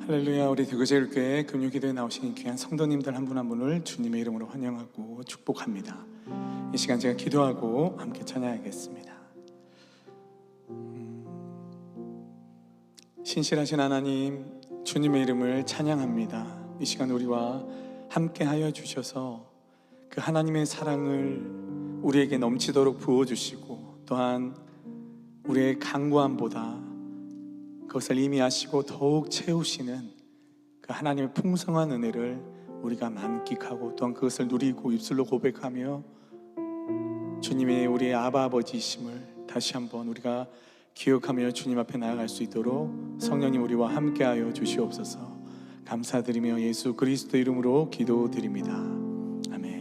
할렐루야. 우리 대구제일교회 금요기도에 나오신 귀한 성도님들 한 분 한 분을 주님의 이름으로 환영하고 축복합니다. 이 시간 제가 기도하고 함께 찬양하겠습니다. 신실하신 하나님, 주님의 이름을 찬양합니다. 이 시간 우리와 함께 하여 주셔서 그 하나님의 사랑을 우리에게 넘치도록 부어주시고, 또한 우리의 강구함보다 그것을 이미 아시고 더욱 채우시는 그 하나님의 풍성한 은혜를 우리가 만끽하고, 또한 그것을 누리고 입술로 고백하며 주님의 우리의 아바 아버지이심을 다시 한번 우리가 기억하며 주님 앞에 나아갈 수 있도록 성령님 우리와 함께하여 주시옵소서. 감사드리며 예수 그리스도 이름으로 기도드립니다. 아멘.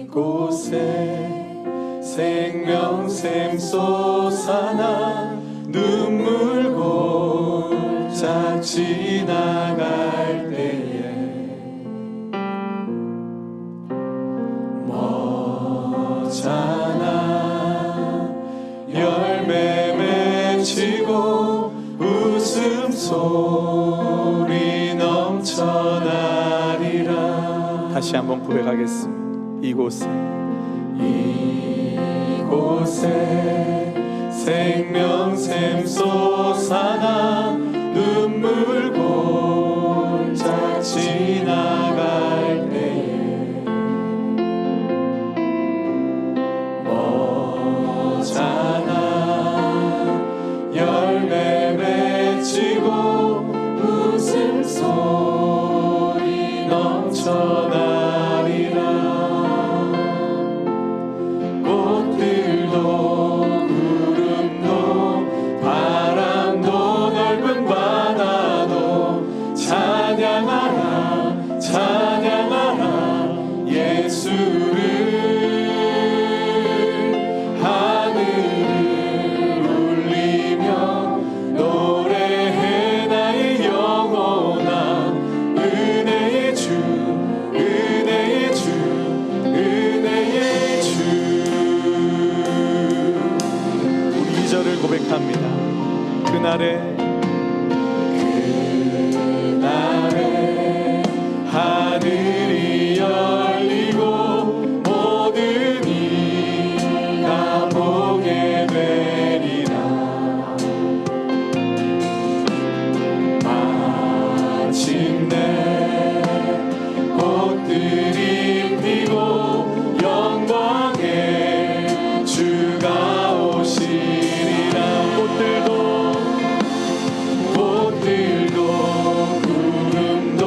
이곳에 생명샘 솟아나 눈물 골짝 지나갈 때에 머잖아 열매 맺히고 웃음소리 넘쳐나리라. 다시 한번 고백하겠습니다. 이곳에 생명샘 솟아나 눈물 골짝 지나갈 때에 머잖아 열매 맺히고 웃음소리 넘쳐나리라. 그날에 하늘이 열리고 모든 이가 보게 되리라. 마침내 꽃들이 피고 영광의 주가 오시리라. 구름도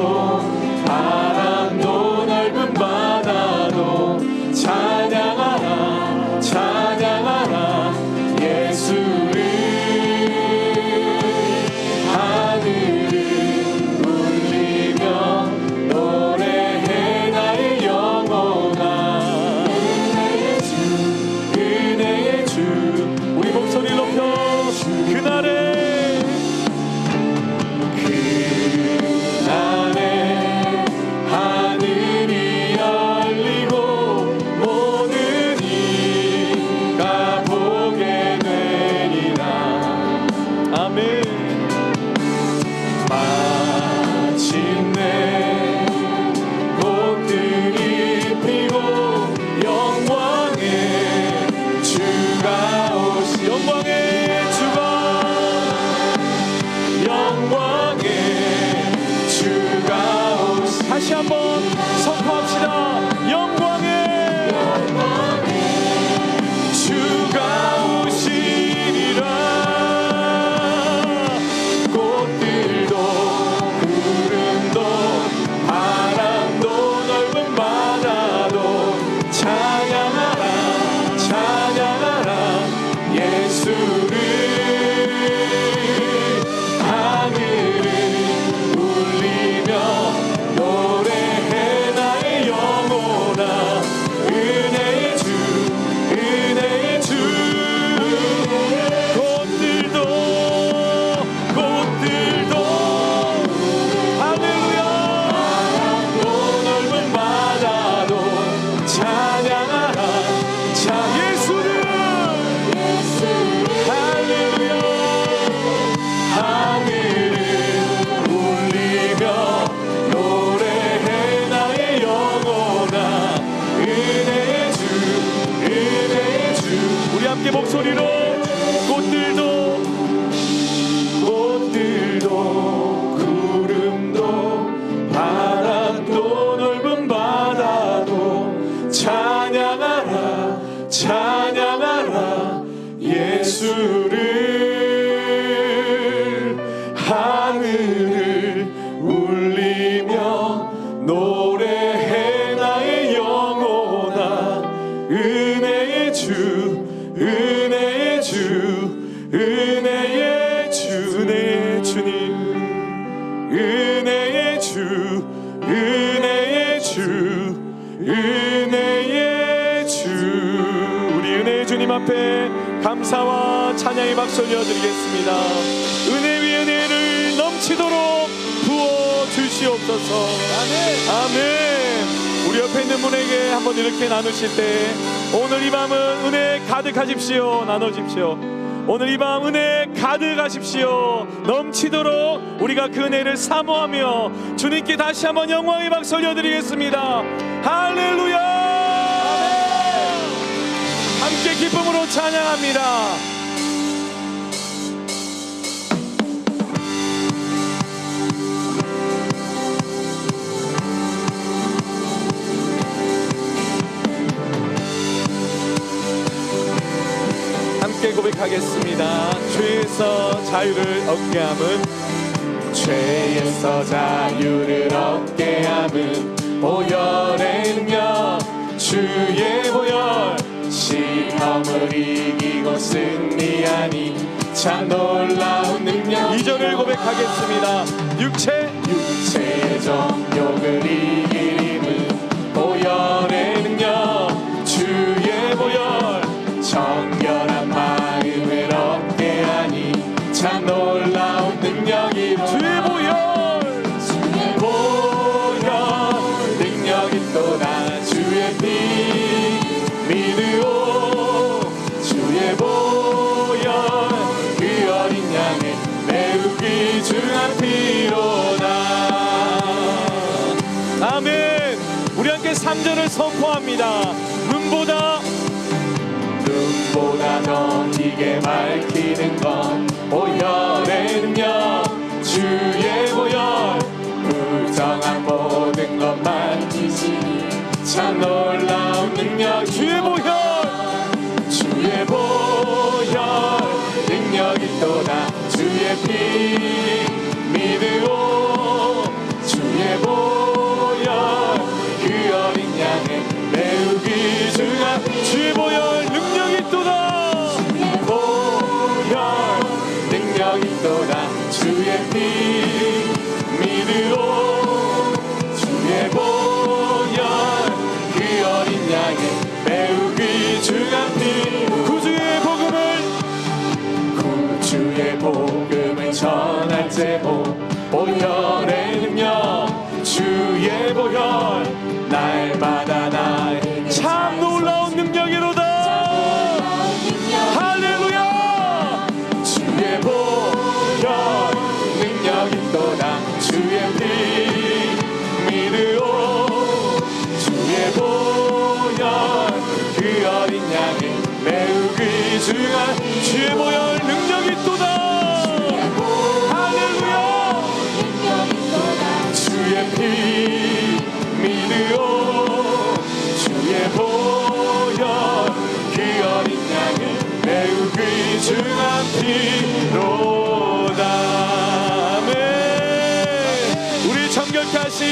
바람도 함께 목소리로 꽃들도 구름도 바람도 넓은 바다도 찬양하라 찬양하라 예수를 하늘을 울리며 노래해 나의 영혼아 은혜의 주 은혜의 주 은혜의 주 은혜의 주님 은혜의 주 은혜의 주 은혜의 주 우리 은혜의 주님 앞에 감사와 찬양의 박수 올려드리겠습니다. 은혜 위에 은혜를 넘치도록 부어주시옵소서. 아멘. 우리 옆에 있는 분에게 한번 이렇게 나누실 때 오늘 이 밤은 은혜 가득하십시오. 나눠주십시오. 오늘 이 밤 은혜 가득하십시오. 넘치도록 우리가 그 은혜를 사모하며 주님께 다시 한번 영광의 박수 올려드리겠습니다. 할렐루야. 함께 기쁨으로 찬양합니다. 함께 고백하겠습니다. 죄에서 자유를 얻게 함은 죄에서 자유를 얻게 함은 보혈의 능력 주의 보혈 시험을 이기고 승리하니 참 놀라운 능력 2절을 고백하겠습니다. 육체의 정욕을 이길 힘은 보혈의 능력 주의 보혈 정결한 마음을 얻게 하니 참 놀라운 능력이 주의 보혈 능력이 또다 주의 피 믿으오 주의 보혈 그 어린 양의 매우 귀중한 피로다. 아멘. 우리 함께 3절을 선포합니다. 눈보다 더 기게 밝히는 건 보혈의 능력 주의 보혈 부정한 모든 것 만지시니 참 놀라운 능력 주의 보혈 능력이 또다 주의 피 믿으오 주의 보혈 그 어린 양의 매우 귀중한 주의 보혈 능력이 또다 능력이 또다 주의 피 믿으오 주의 보혈 그 어린 양의 매우 귀중한 피 구주의 복음을 전할 제보 보혈의 능력 주의 보혈 날마다 나에게 참 놀라운 능력이로다. 할렐루야. 주의 보혈 능력이 또다 주의 피 믿으오 주의 보혈 그 어린 양의 매우 귀중한 주의 보혈 능력이 또다. 할렐루야. 주의 피 믿으오 주의 보혈 그 어린 양의 매우 귀중한 피로다. 아멘. 우리 정결케 하신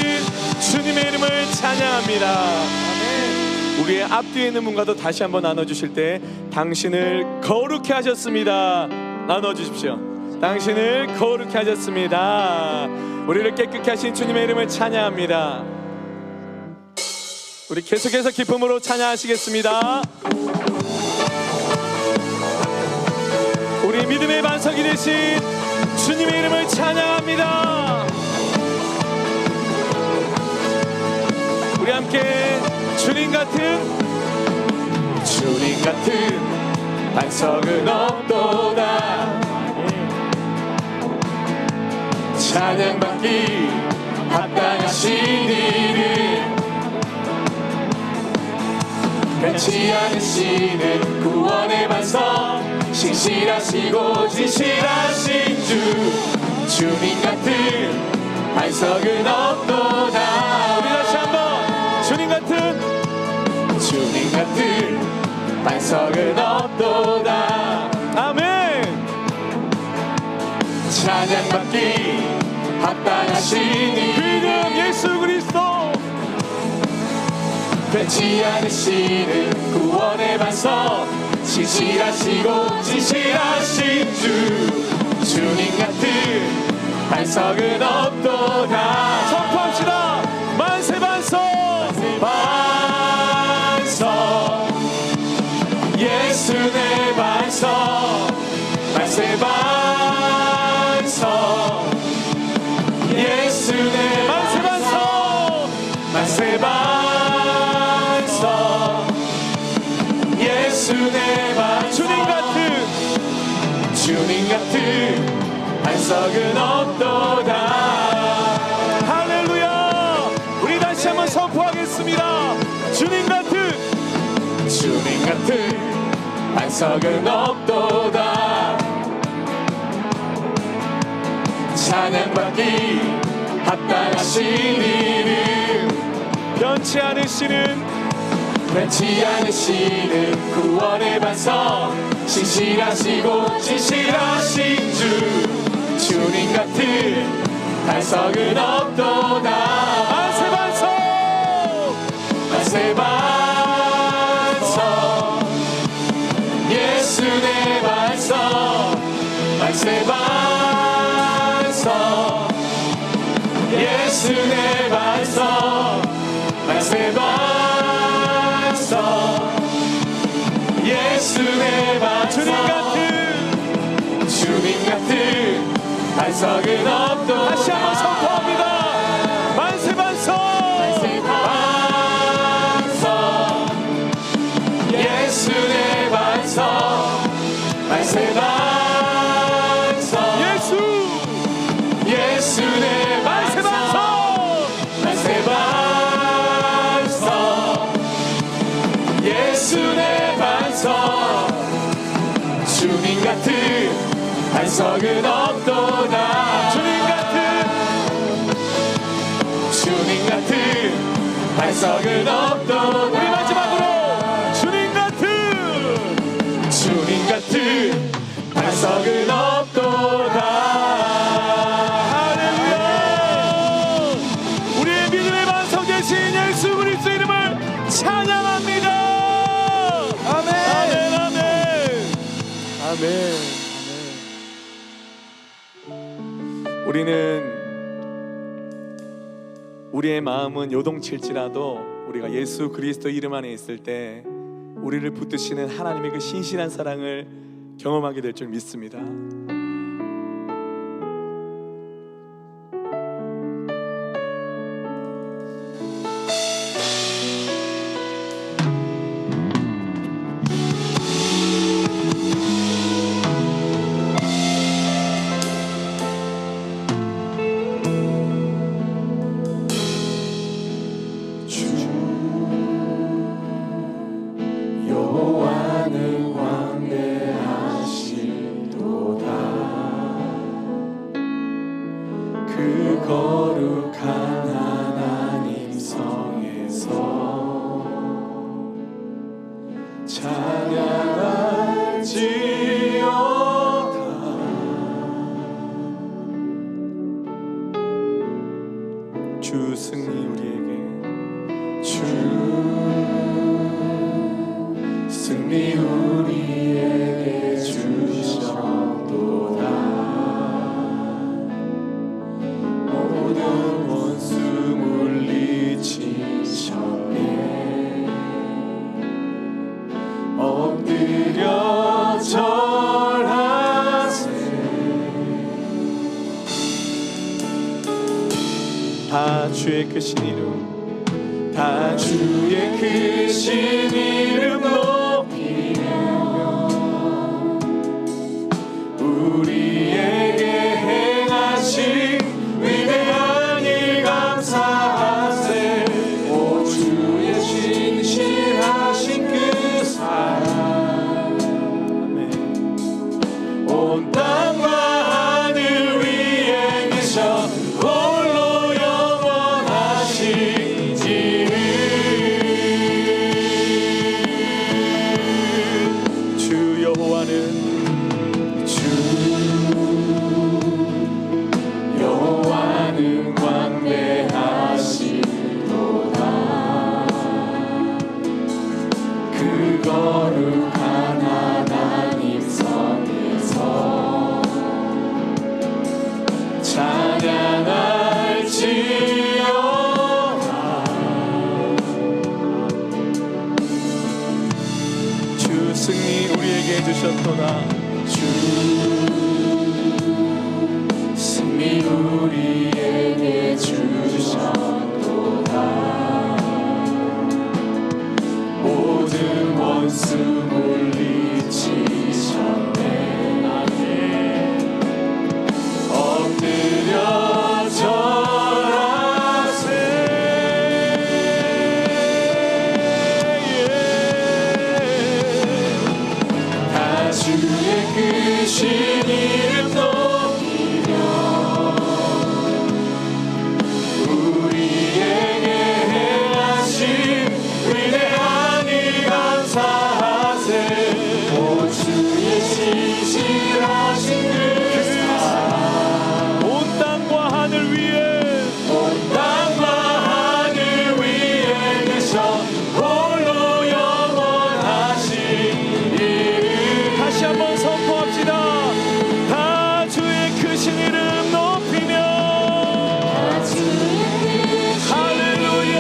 주님의 이름을 찬양합니다. 우리의 앞뒤에 있는 분과도 다시 한번 나눠주실 때 당신을 거룩해 하셨습니다. 나눠주십시오. 당신을 거룩해 하셨습니다. 우리를 깨끗게 하신 주님의 이름을 찬양합니다. 우리 계속해서 기쁨으로 찬양하시겠습니다. 우리 믿음의 반석이 되신 주님의 이름을 찬양합니다. 우리 함께 주님 같은 반석은 없도다. 찬양받기 합당하신 이름 변치 않으시는 구원의 반석, 신실하시고 진실하신 주님 같은 반석은 없도다. 우리 다시 한번 주님 같은 반석은 없도다. 아멘. 찬양받기 합당하시니 그 이름 예수 그리스도, 변치 않으시는 구원의 반석, 신실하시고 진실하신 주님 같은 반석은 없도다. 선포합시다. 만세 반석, 반석 예수 내 반석, 만세 반석 예수 내 만세 반석, 만세 반석 예수 내 반석, 주님 같은 반석은 없도다. 할렐루야. 우리 다시 한번 선포하겠습니다. 주님 같은 반석은 없도다. 찬양받기 합당하신 이름, 변치 않으시는 구원의 반석, 신실하시고 진실하신 주님 같은 반석은 없도다. 만세 반석, 만세 반석 예수 내 반석, 만세 반석 예수 내 반석, 만세 반석 예수 내 반석, 주님 같은 반석은 없도다. 다시 한번 선포합니다. 만세 반석, 만세 반석 예수 내 반석, 만세 반석 예수 내 만세 반석, 만세 반석 예수 내 반석, 주님 같은 반석은 없도다. 주님 같은 반석은 없도다. 우리 마지막으로 주님 같은 반석은 없도다. 할렐루야. 우리의 믿음의 반석 되신 예수 그리스도 이름을 찬양합니다. 아멘. 아멘. 아멘. 아멘. 우리는 우리의 마음은 요동칠지라도 우리가 예수 그리스도 이름 안에 있을 때 우리를 붙드시는 하나님의 그 신실한 사랑을 경험하게 될 줄 믿습니다. 그 거룩한 하나님 성에서 찬양할지어다. 주 승리 우리에게, 주 승리 우리에게 주셨도다. 모든 원수 물리치셨네. 엎드려 절하세. 다 주의 크신 이름, 다 주의 크신 이름 높이며 우리에게 행하신 위대한 일 감사하세. 오 주의 신실하신 그 함께 해주셨도다. 주 승리 우리에게 주셨도다. 모든 원수 물리치셨네. 엎드려 절하세. 다 주의 크신 이름 높이며 우리에게 행하신 위대한 일 감사하세. 오 주의 신실하신 그 사랑 온 땅과 하늘 위에 온 땅과 하늘 위에 계셔 홀로 영원하신 이름. 다시 한번 선포합시다. 다 주의 크신 이름 높이며 할렐루야.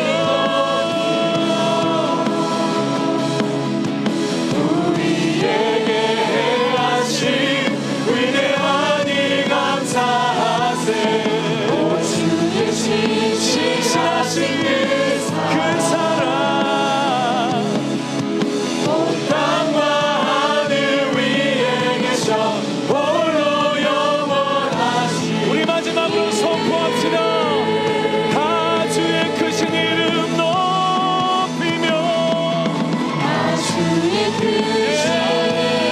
우리에게 행하신 위대한 일 감사하세. 오 주의 신실하신 그 사랑 온 땅과 하늘 위에 계셔 홀로 영원하신. 우리 마지막으로 선포합시다. 다 주의 크신 이름 높이며 주의 크신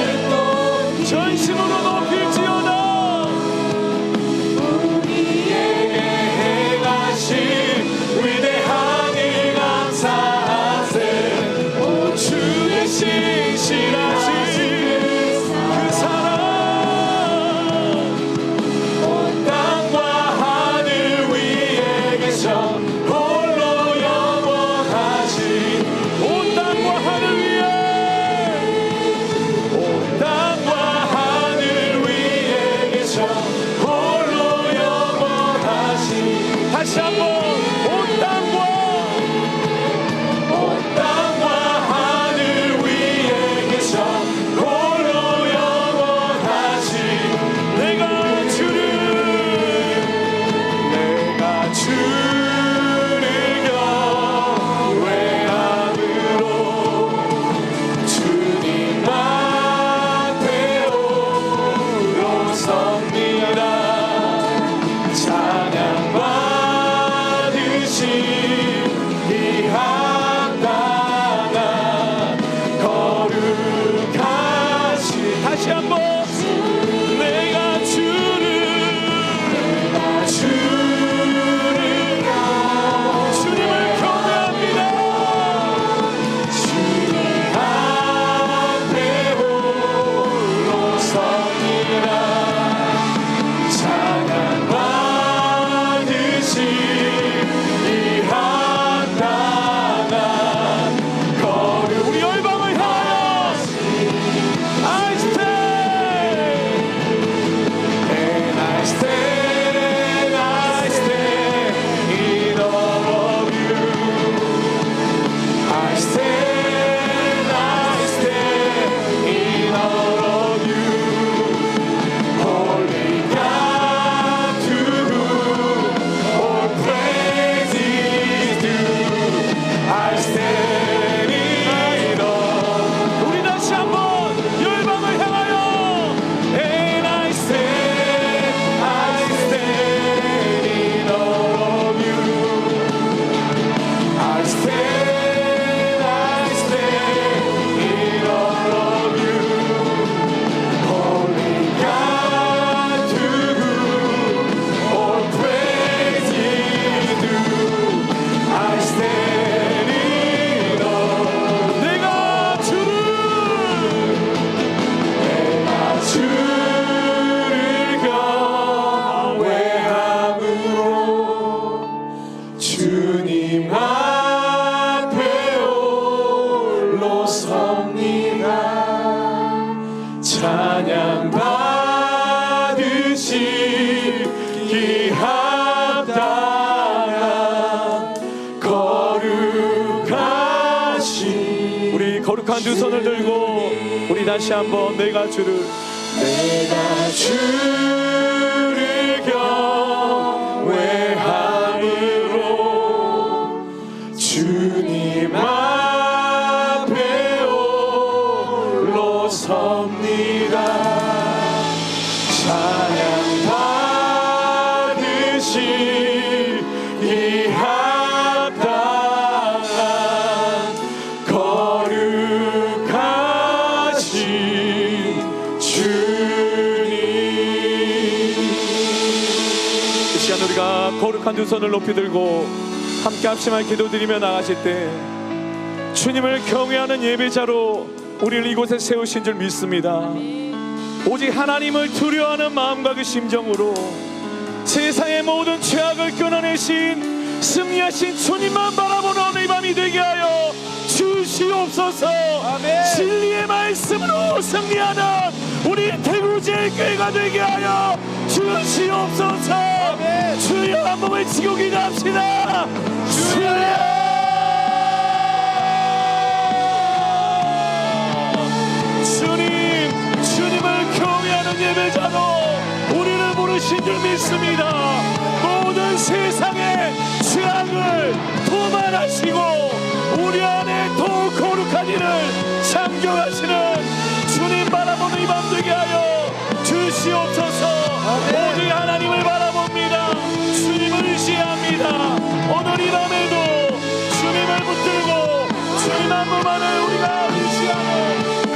이름 전심으로 높일지어다. 우리에게 행하신 위대한 일 감사하세. 오 주의 신실하신 그 사랑 온 땅과 하늘 위에 계셔 홀로 영원하신. 온 땅과 하늘 위에 온 땅과 하늘 위에 계셔 홀로 영원하신. 다시 한번 온 땅과 온 땅과 하늘 위에 계셔 홀로 영원하신. 내가 주를 경외함으로 주님 앞에 올라섭니다. 찬양 받으신 이 합당한 거룩하신. 다시 한번 내가 주를 주님을 경외합니다. 주님 앞에 올라섭니다. 찬양 받으신 이 합당한 거룩. 우리 열방을 향하여 I stand And I stand in all of you. I stand in all of you. Holy God, to whom all praise is due. I stand in all. 우리 다시 한번 열방을 향하여 And I stand in all of you. I stand in all of you. Holy God, to whom all praise is due. I stand in all. 내가 주를 주를 경외함으로 주님 앞에 올라섭니다. 찬양 받으시기 합당한 거룩하신. 우리 거룩한 두 손을 들고 우리 다시 한번 내가 주를 경외함으로 주님 앞에 홀로 섭니다. 찬양 받으시기 합당한 거룩하신 주님. 이 시간 우리가 거룩한 두 손을 높이 들고 함께 합심한 기도드리며 나가실 때 주님을 경외하는 예배자로 우리를 이곳에 세우신 줄 믿습니다. 오직 하나님을 두려워하는 마음과 그 심정으로 세상의 모든 죄악을 끊어내신 승리하신 주님만 바라보는 오늘 이 밤이 되게 하여 주시옵소서. 아멘. 진리의 말씀으로 승리하는 우리 대구제일교회가 되게 하여 주시옵소서. 아멘. 주여 한 몸을 치고 기도합시다. 주여. 주님을 경외하는 예배자로 우리를 부르신 줄 믿습니다. 모든 세상의 죄악을 도말하시고 우리 안에 더욱 거룩한 일을 창조하시는 주님 바라보는 이 밤 되게 하여 주시옵소서. 오직 하나님을 바라봅니다. 주님을 의지합니다. 오늘 이 밤에도 주님을 붙들고 주님 한 분만을 우리가 의지하는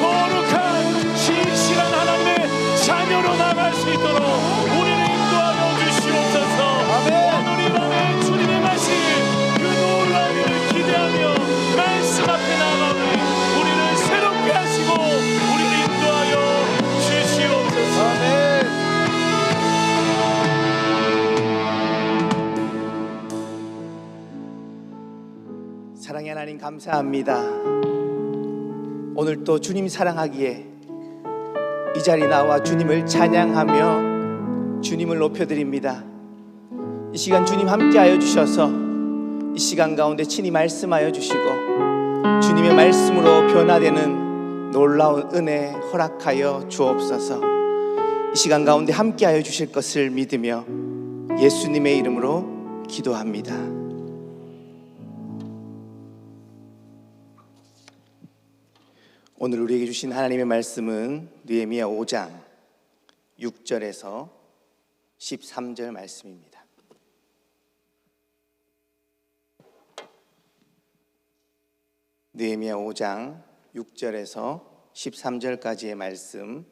거룩한 신실한 하나님의 자녀로 나갈 수 있도록 우리를 인도하여 주시옵소서. 오늘 이 밤에 주님의 말씀 그 놀라운 일을 기대하며 말씀 앞에 나아가니 우리를 새롭게 하시고 우리를 인도하여 주시옵소서. 사랑의 하나님 감사합니다. 오늘 또 주님 사랑하기에 이 자리 나와 주님을 찬양하며 주님을 높여드립니다. 이 시간 주님 함께하여 주셔서 이 시간 가운데 친히 말씀하여 주시고 주님의 말씀으로 변화되는 놀라운 은혜 허락하여 주옵소서. 이 시간 가운데 함께하여 주실 것을 믿으며 예수님의 이름으로 기도합니다. 오늘 우리에게 주신 하나님의 말씀은 느헤미야 5장 6절에서 13절 말씀입니다. 느헤미야 5장 6절에서 13절까지의 말씀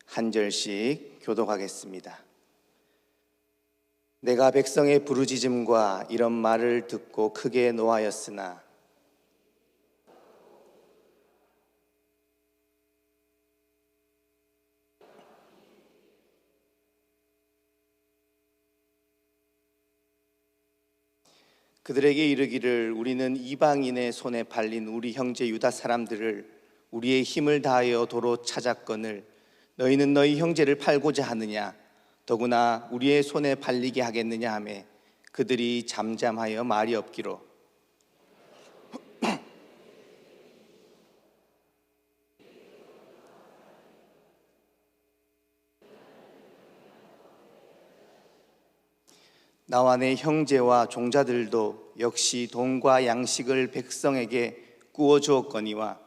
한 절씩 교독하겠습니다. 내가 백성의 부르짖음과 이런 말을 듣고 크게 노하였으나 그들에게 이르기를 우리는 이방인의 손에 팔린 우리 형제 유다 사람들을 우리의 힘을 다하여 도로 찾았거늘 너희는 너희 형제를 팔고자 하느냐 더구나 우리의 손에 팔리게 하겠느냐 하매 그들이 잠잠하여 말이 없기로 나와 내 형제와 종자들도 역시 돈과 양식을 백성에게 구워 주었거니와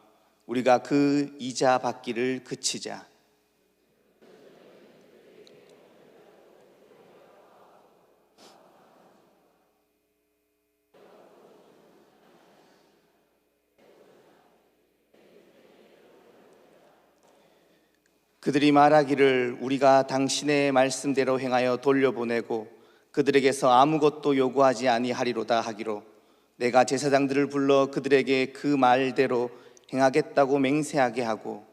우리가 그 이자 받기를 그치자. 그들이 말하기를 우리가 당신의 말씀대로 행하여 돌려보내고 그들에게서 아무것도 요구하지 아니하리로다 하기로 내가 제사장들을 불러 그들에게 그 말대로 행하겠다고 맹세하게 하고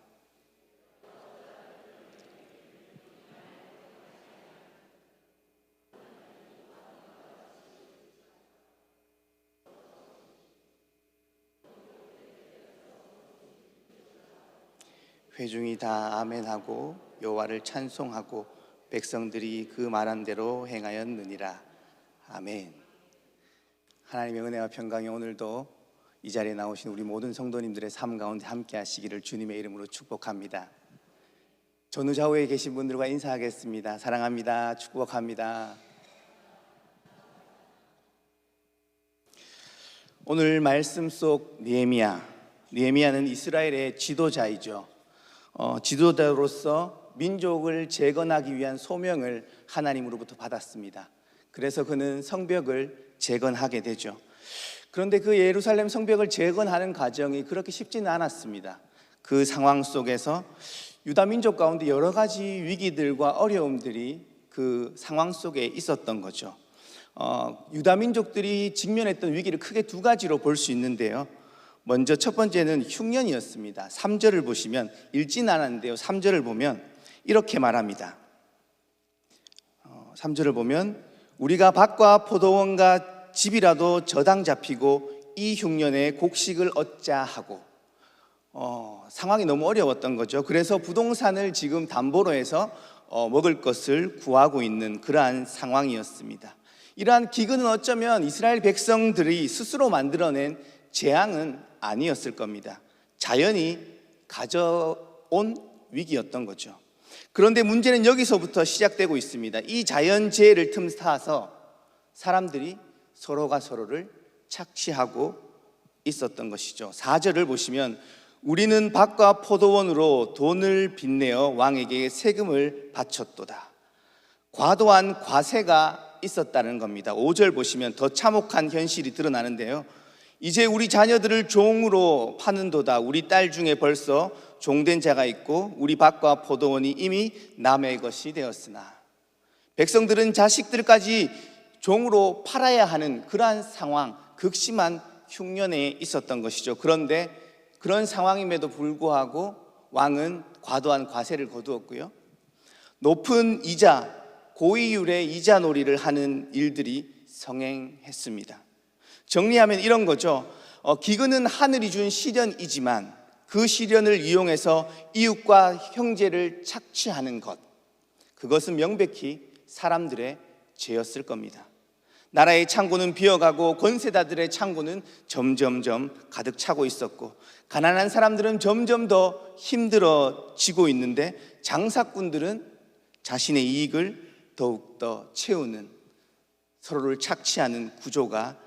회중이 다 아멘하고 여호와를 찬송하고 백성들이 그 말한 대로 행하였느니라. 아멘. 하나님의 은혜와 평강이 오늘도 이 자리에 나오신 우리 모든 성도님들의 삶 가운데 함께 하시기를 주님의 이름으로 축복합니다. 전후좌우에 계신 분들과 인사하겠습니다. 사랑합니다. 축복합니다. 오늘 말씀 속 느헤미야는 이스라엘의 지도자이죠. 지도자로서 민족을 재건하기 위한 소명을 하나님으로부터 받았습니다. 그래서 그는 성벽을 재건하게 되죠. 그런데 그 예루살렘 성벽을 재건하는 과정이 그렇게 쉽지는 않았습니다. 그 상황 속에서 유다 민족 가운데 여러 가지 위기들과 어려움들이 그 상황 속에 있었던 거죠. 유다 민족들이 직면했던 위기를 크게 두 가지로 볼 수 있는데요. 먼저 첫 번째는 흉년이었습니다. 3절을 보시면, 읽진 않았는데요, 3절을 보면 이렇게 말합니다. 3절을 보면 우리가 밭과 포도원과 집이라도 저당 잡히고 이 흉년에 곡식을 얻자 하고, 상황이 너무 어려웠던 거죠. 그래서 부동산을 지금 담보로 해서 먹을 것을 구하고 있는 그러한 상황이었습니다. 이러한 기근은 어쩌면 이스라엘 백성들이 스스로 만들어낸 재앙은 아니었을 겁니다. 자연이 가져온 위기였던 거죠. 그런데 문제는 여기서부터 시작되고 있습니다. 이 자연재해를 틈타서 사람들이 서로가 서로를 착취하고 있었던 것이죠. 4절을 보시면 우리는 밭과 포도원으로 돈을 빚내어 왕에게 세금을 바쳤도다. 과도한 과세가 있었다는 겁니다. 5절 보시면 더 참혹한 현실이 드러나는데요. 이제 우리 자녀들을 종으로 파는도다. 우리 딸 중에 벌써 종된 자가 있고 우리 밭과 포도원이 이미 남의 것이 되었으나, 백성들은 자식들까지 종으로 팔아야 하는 그러한 상황, 극심한 흉년에 있었던 것이죠. 그런데 그런 상황임에도 불구하고 왕은 과도한 과세를 거두었고요, 높은 이자, 고이율의 이자 놀이를 하는 일들이 성행했습니다. 정리하면 이런 거죠. 기근은 하늘이 준 시련이지만 그 시련을 이용해서 이웃과 형제를 착취하는 것, 그것은 명백히 사람들의 죄였을 겁니다. 나라의 창고는 비어가고 권세자들의 창고는 점점점 가득 차고 있었고, 가난한 사람들은 점점 더 힘들어지고 있는데 장사꾼들은 자신의 이익을 더욱더 채우는, 서로를 착취하는 구조가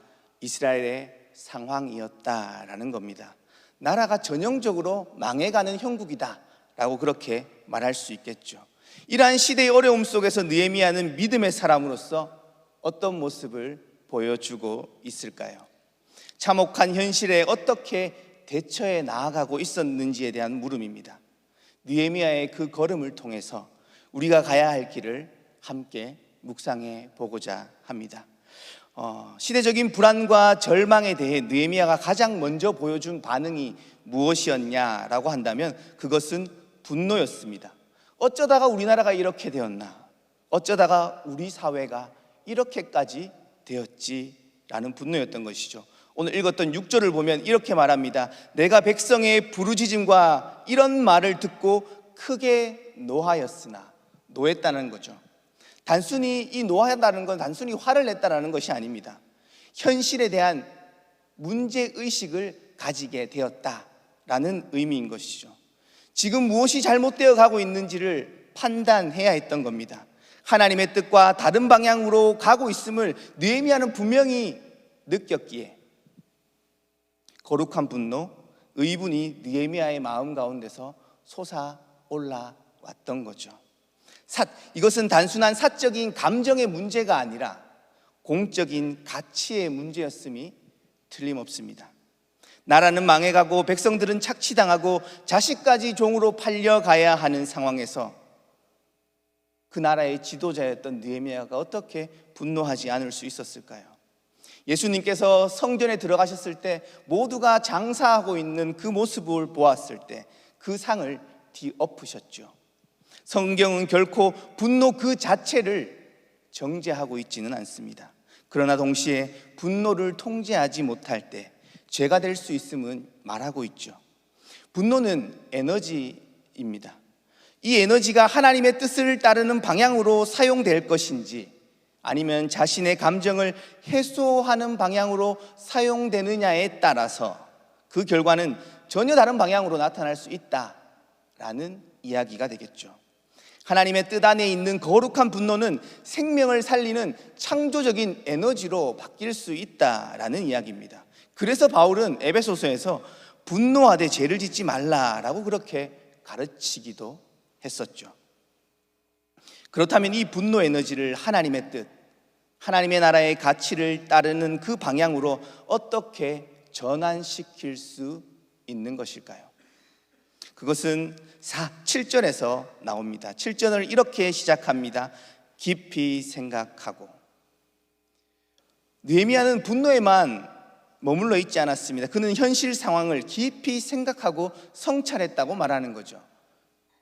이스라엘의 상황이었다라는 겁니다. 나라가 전형적으로 망해가는 형국이다라고 그렇게 말할 수 있겠죠. 이러한 시대의 어려움 속에서 느헤미야는 믿음의 사람으로서 어떤 모습을 보여주고 있을까요? 참혹한 현실에 어떻게 대처해 나아가고 있었는지에 대한 물음입니다. 느헤미야의 그 걸음을 통해서 우리가 가야 할 길을 함께 묵상해 보고자 합니다. 시대적인 불안과 절망에 대해 느헤미야가 가장 먼저 보여준 반응이 무엇이었냐라고 한다면 그것은 분노였습니다. 어쩌다가 우리나라가 이렇게 되었나? 어쩌다가 우리 사회가 이렇게까지 되었지라는 분노였던 것이죠. 오늘 읽었던 6절을 보면 이렇게 말합니다. 내가 백성의 부르짖음과 이런 말을 듣고 크게 노하였으나, 노했다는 거죠. 단순히 이 노하다는 건 단순히 화를 냈다는 것이 아닙니다. 현실에 대한 문제의식을 가지게 되었다라는 의미인 것이죠. 지금 무엇이 잘못되어 가고 있는지를 판단해야 했던 겁니다. 하나님의 뜻과 다른 방향으로 가고 있음을 느헤미야는 분명히 느꼈기에 거룩한 분노, 의분이 느헤미야의 마음 가운데서 솟아올라왔던 거죠. 이것은 단순한 사적인 감정의 문제가 아니라 공적인 가치의 문제였음이 틀림없습니다. 나라는 망해가고 백성들은 착취당하고 자식까지 종으로 팔려가야 하는 상황에서 그 나라의 지도자였던 느헤미야가 어떻게 분노하지 않을 수 있었을까요? 예수님께서 성전에 들어가셨을 때 모두가 장사하고 있는 그 모습을 보았을 때 그 상을 뒤엎으셨죠. 성경은 결코 분노 그 자체를 정죄하고 있지는 않습니다. 그러나 동시에 분노를 통제하지 못할 때 죄가 될 수 있음은 말하고 있죠. 분노는 에너지입니다. 이 에너지가 하나님의 뜻을 따르는 방향으로 사용될 것인지 아니면 자신의 감정을 해소하는 방향으로 사용되느냐에 따라서 그 결과는 전혀 다른 방향으로 나타날 수 있다라는 이야기가 되겠죠. 하나님의 뜻 안에 있는 거룩한 분노는 생명을 살리는 창조적인 에너지로 바뀔 수 있다라는 이야기입니다. 그래서 바울은 에베소서에서 분노하되 죄를 짓지 말라라고 그렇게 가르치기도 했었죠. 그렇다면 이 분노 에너지를 하나님의 뜻, 하나님의 나라의 가치를 따르는 그 방향으로 어떻게 전환시킬 수 있는 것일까요? 그것은 7절에서 나옵니다. 7절을 이렇게 시작합니다. 깊이 생각하고. 느헤미야는 분노에만 머물러 있지 않았습니다. 그는 현실 상황을 깊이 생각하고 성찰했다고 말하는 거죠.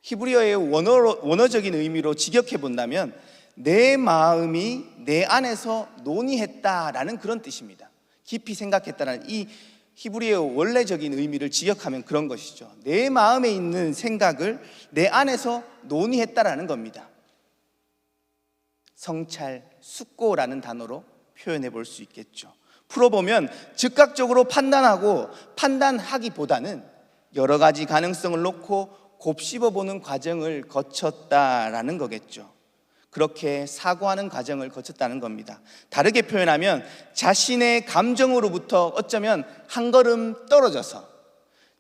히브리어의 원어적인 의미로 직역해 본다면 내 마음이 내 안에서 논의했다라는 그런 뜻입니다. 깊이 생각했다라는 이 히브리어의 원래적인 의미를 직역하면 그런 것이죠. 내 마음에 있는 생각을 내 안에서 논의했다라는 겁니다. 성찰, 숙고라는 단어로 표현해 볼 수 있겠죠. 풀어보면 즉각적으로 판단하기보다는 여러 가지 가능성을 놓고 곱씹어보는 과정을 거쳤다라는 거겠죠. 그렇게 사고하는 과정을 거쳤다는 겁니다. 다르게 표현하면 자신의 감정으로부터 어쩌면 한 걸음 떨어져서,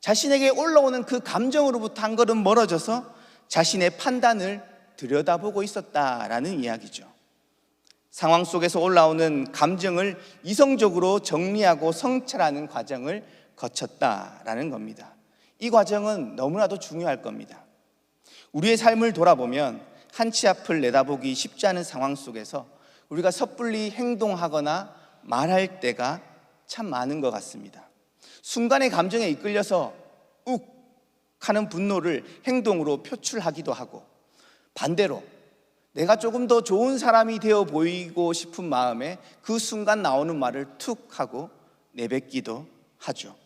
자신에게 올라오는 그 감정으로부터 한 걸음 멀어져서 자신의 판단을 들여다보고 있었다라는 이야기죠. 상황 속에서 올라오는 감정을 이성적으로 정리하고 성찰하는 과정을 거쳤다라는 겁니다. 이 과정은 너무나도 중요할 겁니다. 우리의 삶을 돌아보면 한 치 앞을 내다보기 쉽지 않은 상황 속에서 우리가 섣불리 행동하거나 말할 때가 참 많은 것 같습니다. 순간의 감정에 이끌려서 욱 하는 분노를 행동으로 표출하기도 하고, 반대로 내가 조금 더 좋은 사람이 되어 보이고 싶은 마음에 그 순간 나오는 말을 툭 하고 내뱉기도 하죠.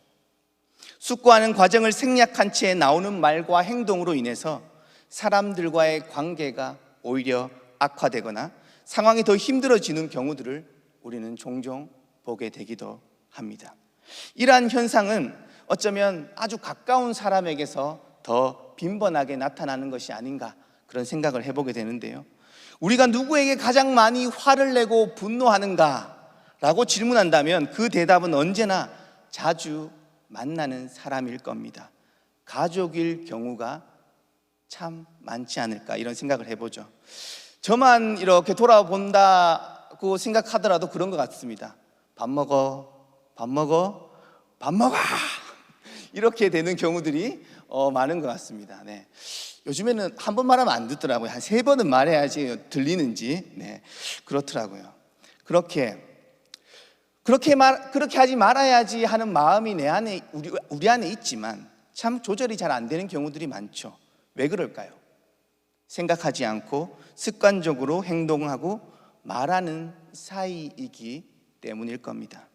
숙고하는 과정을 생략한 채 나오는 말과 행동으로 인해서 사람들과의 관계가 오히려 악화되거나 상황이 더 힘들어지는 경우들을 우리는 종종 보게 되기도 합니다. 이러한 현상은 어쩌면 아주 가까운 사람에게서 더 빈번하게 나타나는 것이 아닌가, 그런 생각을 해보게 되는데요. 우리가 누구에게 가장 많이 화를 내고 분노하는가라고 질문한다면 그 대답은 언제나 자주 만나는 사람일 겁니다. 가족일 경우가 참 많지 않을까, 이런 생각을 해보죠. 저만 이렇게 돌아본다고 생각하더라도 그런 것 같습니다. 밥 먹어, 밥 먹어, 밥 먹어, 이렇게 되는 경우들이 많은 것 같습니다. 네. 요즘에는 한 번 말하면 안 듣더라고요. 한 3번은 말해야지 들리는지. 네, 그렇더라고요. 그렇게 하지 말아야지 하는 마음이 내 안에, 우리 안에 있지만 참 조절이 잘 안 되는 경우들이 많죠. 왜 그럴까요? 생각하지 않고 습관적으로 행동하고 말하는 사이이기 때문일 겁니다.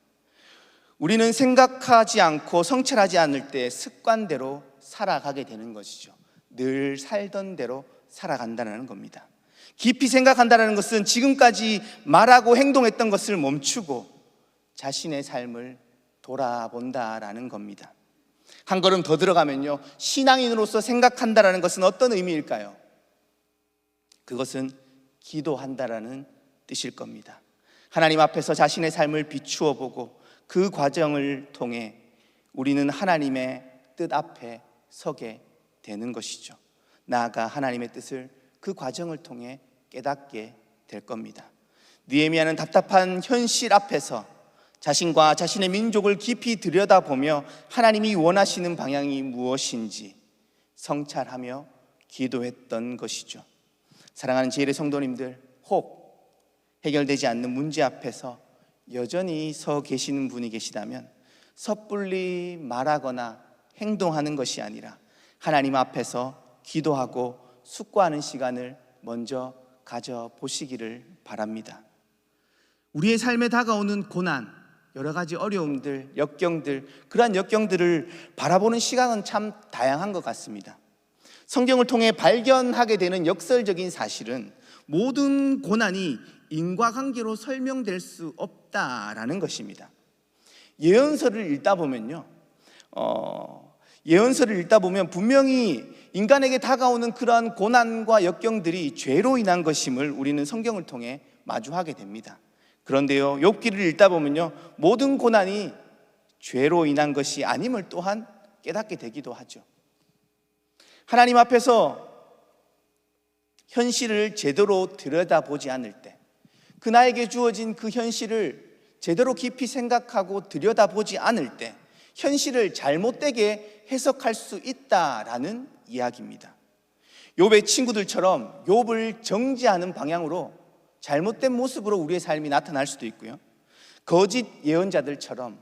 우리는 생각하지 않고 성찰하지 않을 때 습관대로 살아가게 되는 것이죠. 늘 살던 대로 살아간다는 겁니다. 깊이 생각한다는 것은 지금까지 말하고 행동했던 것을 멈추고 자신의 삶을 돌아본다라는 겁니다. 한 걸음 더 들어가면요, 신앙인으로서 생각한다는 것은 어떤 의미일까요? 그것은 기도한다라는 뜻일 겁니다. 하나님 앞에서 자신의 삶을 비추어 보고 그 과정을 통해 우리는 하나님의 뜻 앞에 서게 되는 것이죠. 나아가 하나님의 뜻을 그 과정을 통해 깨닫게 될 겁니다. 느헤미야는 답답한 현실 앞에서 자신과 자신의 민족을 깊이 들여다보며 하나님이 원하시는 방향이 무엇인지 성찰하며 기도했던 것이죠. 사랑하는 제1의 성도님들, 혹 해결되지 않는 문제 앞에서 여전히 서 계시는 분이 계시다면 섣불리 말하거나 행동하는 것이 아니라 하나님 앞에서 기도하고 숙고하는 시간을 먼저 가져보시기를 바랍니다. 우리의 삶에 다가오는 고난, 여러 가지 어려움들, 역경들, 그러한 역경들을 바라보는 시각은 참 다양한 것 같습니다. 성경을 통해 발견하게 되는 역설적인 사실은 모든 고난이 인과관계로 설명될 수 없다라는 것입니다. 예언서를 읽다 보면요, 예언서를 읽다 보면 분명히 인간에게 다가오는 그러한 고난과 역경들이 죄로 인한 것임을 우리는 성경을 통해 마주하게 됩니다. 그런데요, 욥기를 읽다 보면요, 모든 고난이 죄로 인한 것이 아님을 또한 깨닫게 되기도 하죠. 하나님 앞에서 현실을 제대로 들여다보지 않을 때, 그 나에게 주어진 그 현실을 제대로 깊이 생각하고 들여다보지 않을 때 현실을 잘못되게 해석할 수 있다라는 이야기입니다. 욥의 친구들처럼 욥을 정죄하는 방향으로 잘못된 모습으로 우리의 삶이 나타날 수도 있고요, 거짓 예언자들처럼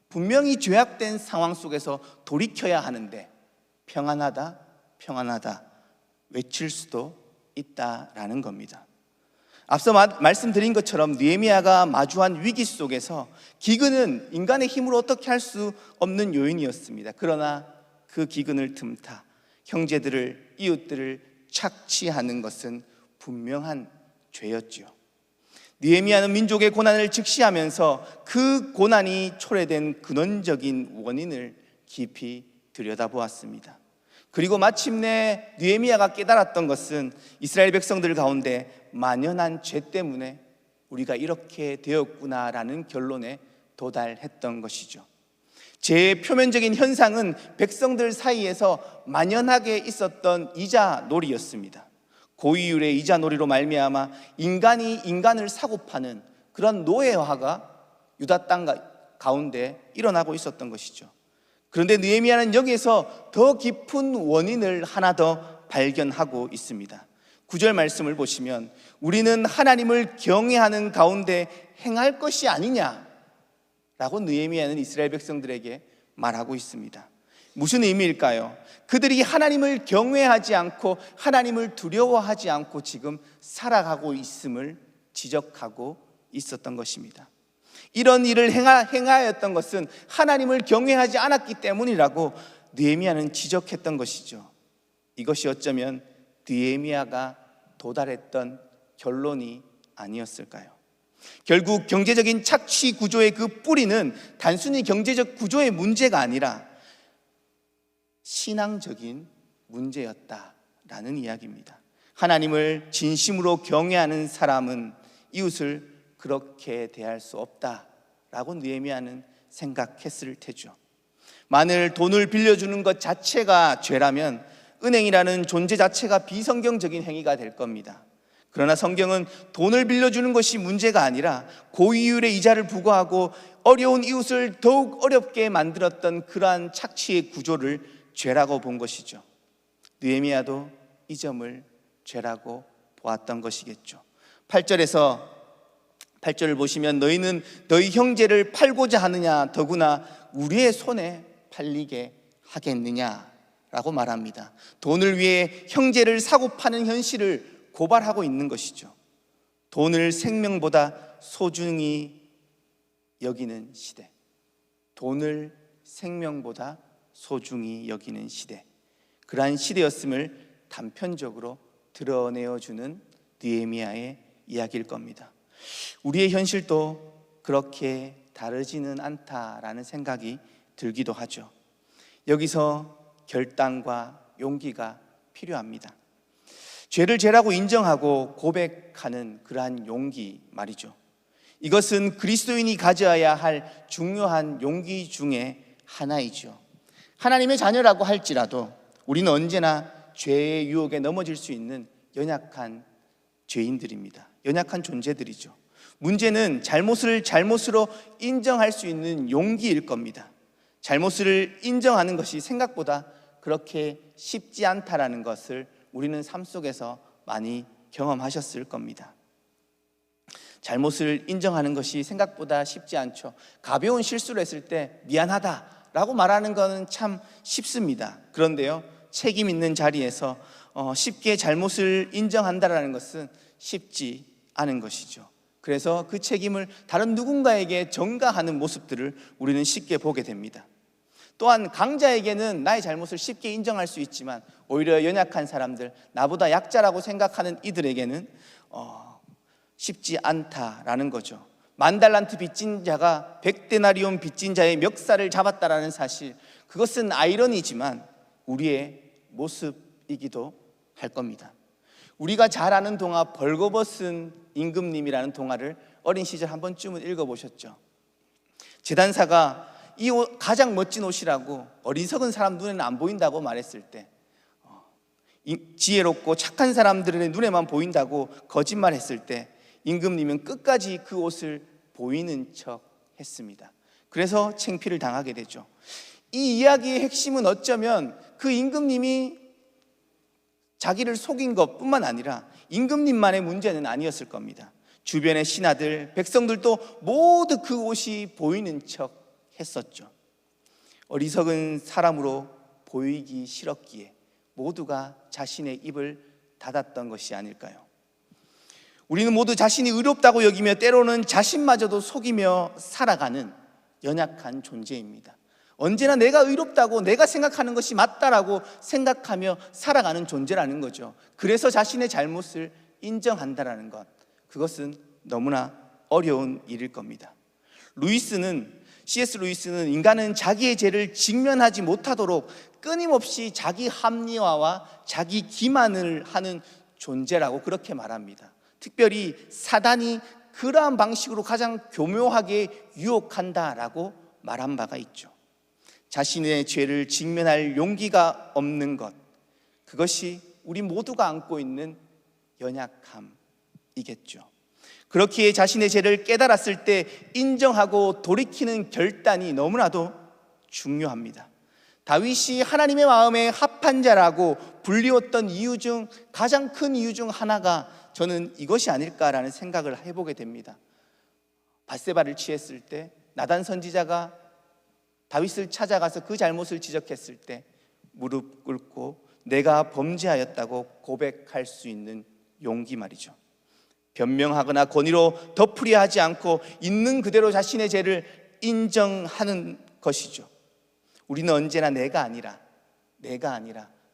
분명히 죄악된 상황 속에서 돌이켜야 하는데 평안하다, 평안하다 외칠 수도 있다라는 겁니다. 앞서 말씀드린 것처럼 느헤미야가 마주한 위기 속에서 기근은 인간의 힘으로 어떻게 할 수 없는 요인이었습니다. 그러나 그 기근을 틈타 형제들을, 이웃들을 착취하는 것은 분명한 죄였지요. 느헤미야는 민족의 고난을 직시하면서 그 고난이 초래된 근원적인 원인을 깊이 들여다보았습니다. 그리고 마침내 느헤미야가 깨달았던 것은 이스라엘 백성들 가운데 만연한 죄 때문에 우리가 이렇게 되었구나라는 결론에 도달했던 것이죠. 죄의 표면적인 현상은 백성들 사이에서 만연하게 있었던 이자놀이였습니다. 고이율의 이자놀이로 말미암아 인간이 인간을 사고파는 그런 노예화가 유다 땅 가운데 일어나고 있었던 것이죠. 그런데 느헤미야는 여기에서 더 깊은 원인을 하나 더 발견하고 있습니다. 9절 말씀을 보시면 우리는 하나님을 경외하는 가운데 행할 것이 아니냐라고 느헤미야는 이스라엘 백성들에게 말하고 있습니다. 무슨 의미일까요? 그들이 하나님을 경외하지 않고 하나님을 두려워하지 않고 지금 살아가고 있음을 지적하고 있었던 것입니다. 이런 일을 행하였던 것은 하나님을 경외하지 않았기 때문이라고 느헤미야는 지적했던 것이죠. 이것이 어쩌면 느헤미야가 도달했던 결론이 아니었을까요? 결국 경제적인 착취 구조의 그 뿌리는 단순히 경제적 구조의 문제가 아니라 신앙적인 문제였다라는 이야기입니다. 하나님을 진심으로 경외하는 사람은 이웃을 그렇게 대할 수 없다라고 느헤미야는 생각했을 테죠. 만일 돈을 빌려주는 것 자체가 죄라면 은행이라는 존재 자체가 비성경적인 행위가 될 겁니다. 그러나 성경은 돈을 빌려주는 것이 문제가 아니라 고이율의 이자를 부과하고 어려운 이웃을 더욱 어렵게 만들었던 그러한 착취의 구조를 죄라고 본 것이죠. 느헤미야도 이 점을 죄라고 보았던 것이겠죠. 8절을 보시면 너희는 너희 형제를 팔고자 하느냐, 더구나 우리의 손에 팔리게 하겠느냐라고 말합니다. 돈을 위해 형제를 사고 파는 현실을 고발하고 있는 것이죠. 돈을 생명보다 소중히 여기는 시대, 돈을 생명보다 소중히 여기는 시대, 그러한 시대였음을 단편적으로 드러내어주는 느헤미야의 이야기일 겁니다. 우리의 현실도 그렇게 다르지는 않다라는 생각이 들기도 하죠. 여기서 결단과 용기가 필요합니다. 죄를 죄라고 인정하고 고백하는 그러한 용기 말이죠. 이것은 그리스도인이 가져야 할 중요한 용기 중에 하나이죠. 하나님의 자녀라고 할지라도 우리는 언제나 죄의 유혹에 넘어질 수 있는 연약한 죄인들입니다. 연약한 존재들이죠. 문제는 잘못을 잘못으로 인정할 수 있는 용기일 겁니다. 잘못을 인정하는 것이 생각보다 그렇게 쉽지 않다라는 것을 우리는 삶 속에서 많이 경험하셨을 겁니다. 잘못을 인정하는 것이 생각보다 쉽지 않죠. 가벼운 실수를 했을 때 미안하다라고 말하는 것은 참 쉽습니다. 그런데요, 책임 있는 자리에서 쉽게 잘못을 인정한다라는 것은 쉽지 않은 것이죠. 그래서 그 책임을 다른 누군가에게 전가하는 모습들을 우리는 쉽게 보게 됩니다. 또한 강자에게는 나의 잘못을 쉽게 인정할 수 있지만 오히려 연약한 사람들, 나보다 약자라고 생각하는 이들에게는 쉽지 않다라는 거죠. 10,000달란트 빚진 자가 100데나리온 빚진 자의 멱살을 잡았다라는 사실, 그것은 아이러니지만 우리의 모습이기도 할 겁니다. 우리가 잘 아는 동화 벌거벗은 임금님이라는 동화를 어린 시절 한 번쯤은 읽어보셨죠? 제단사가 이 옷, 가장 멋진 옷이라고 어리석은 사람 눈에는 안 보인다고 말했을 때, 지혜롭고 착한 사람들의 눈에만 보인다고 거짓말했을 때 임금님은 끝까지 그 옷을 보이는 척 했습니다. 그래서 창피를 당하게 되죠. 이 이야기의 핵심은 어쩌면 그 임금님이 자기를 속인 것뿐만 아니라 임금님만의 문제는 아니었을 겁니다. 주변의 신하들, 백성들도 모두 그 옷이 보이는 척 했었죠. 어리석은 사람으로 보이기 싫었기에 모두가 자신의 입을 닫았던 것이 아닐까요? 우리는 모두 자신이 의롭다고 여기며 때로는 자신마저도 속이며 살아가는 연약한 존재입니다. 언제나 내가 의롭다고, 내가 생각하는 것이 맞다라고 생각하며 살아가는 존재라는 거죠. 그래서 자신의 잘못을 인정한다라는 것, 그것은 너무나 어려운 일일 겁니다. C.S. 루이스는 인간은 자기의 죄를 직면하지 못하도록 끊임없이 자기 합리화와 자기 기만을 하는 존재라고 그렇게 말합니다. 특별히 사단이 그러한 방식으로 가장 교묘하게 유혹한다라고 말한 바가 있죠. 자신의 죄를 직면할 용기가 없는 것, 그것이 우리 모두가 안고 있는 연약함이겠죠. 그렇기에 자신의 죄를 깨달았을 때 인정하고 돌이키는 결단이 너무나도 중요합니다. 다윗이 하나님의 마음에 합한 자라고 불리웠던 이유 중 가장 큰 이유 중 하나가 저는 이것이 아닐까라는 생각을 해보게 됩니다. 밧세바를 취했을 때 나단 선지자가 다윗을 찾아가서 그 잘못을 지적했을 때 무릎 꿇고 내가 범죄하였다고 고백할 수 있는 용기 말이죠. 변명하거나 권위로 덮으려 하지 않고 있는 그대로 자신의 죄를 인정하는 것이죠. 우리는 언제나 내가 아니라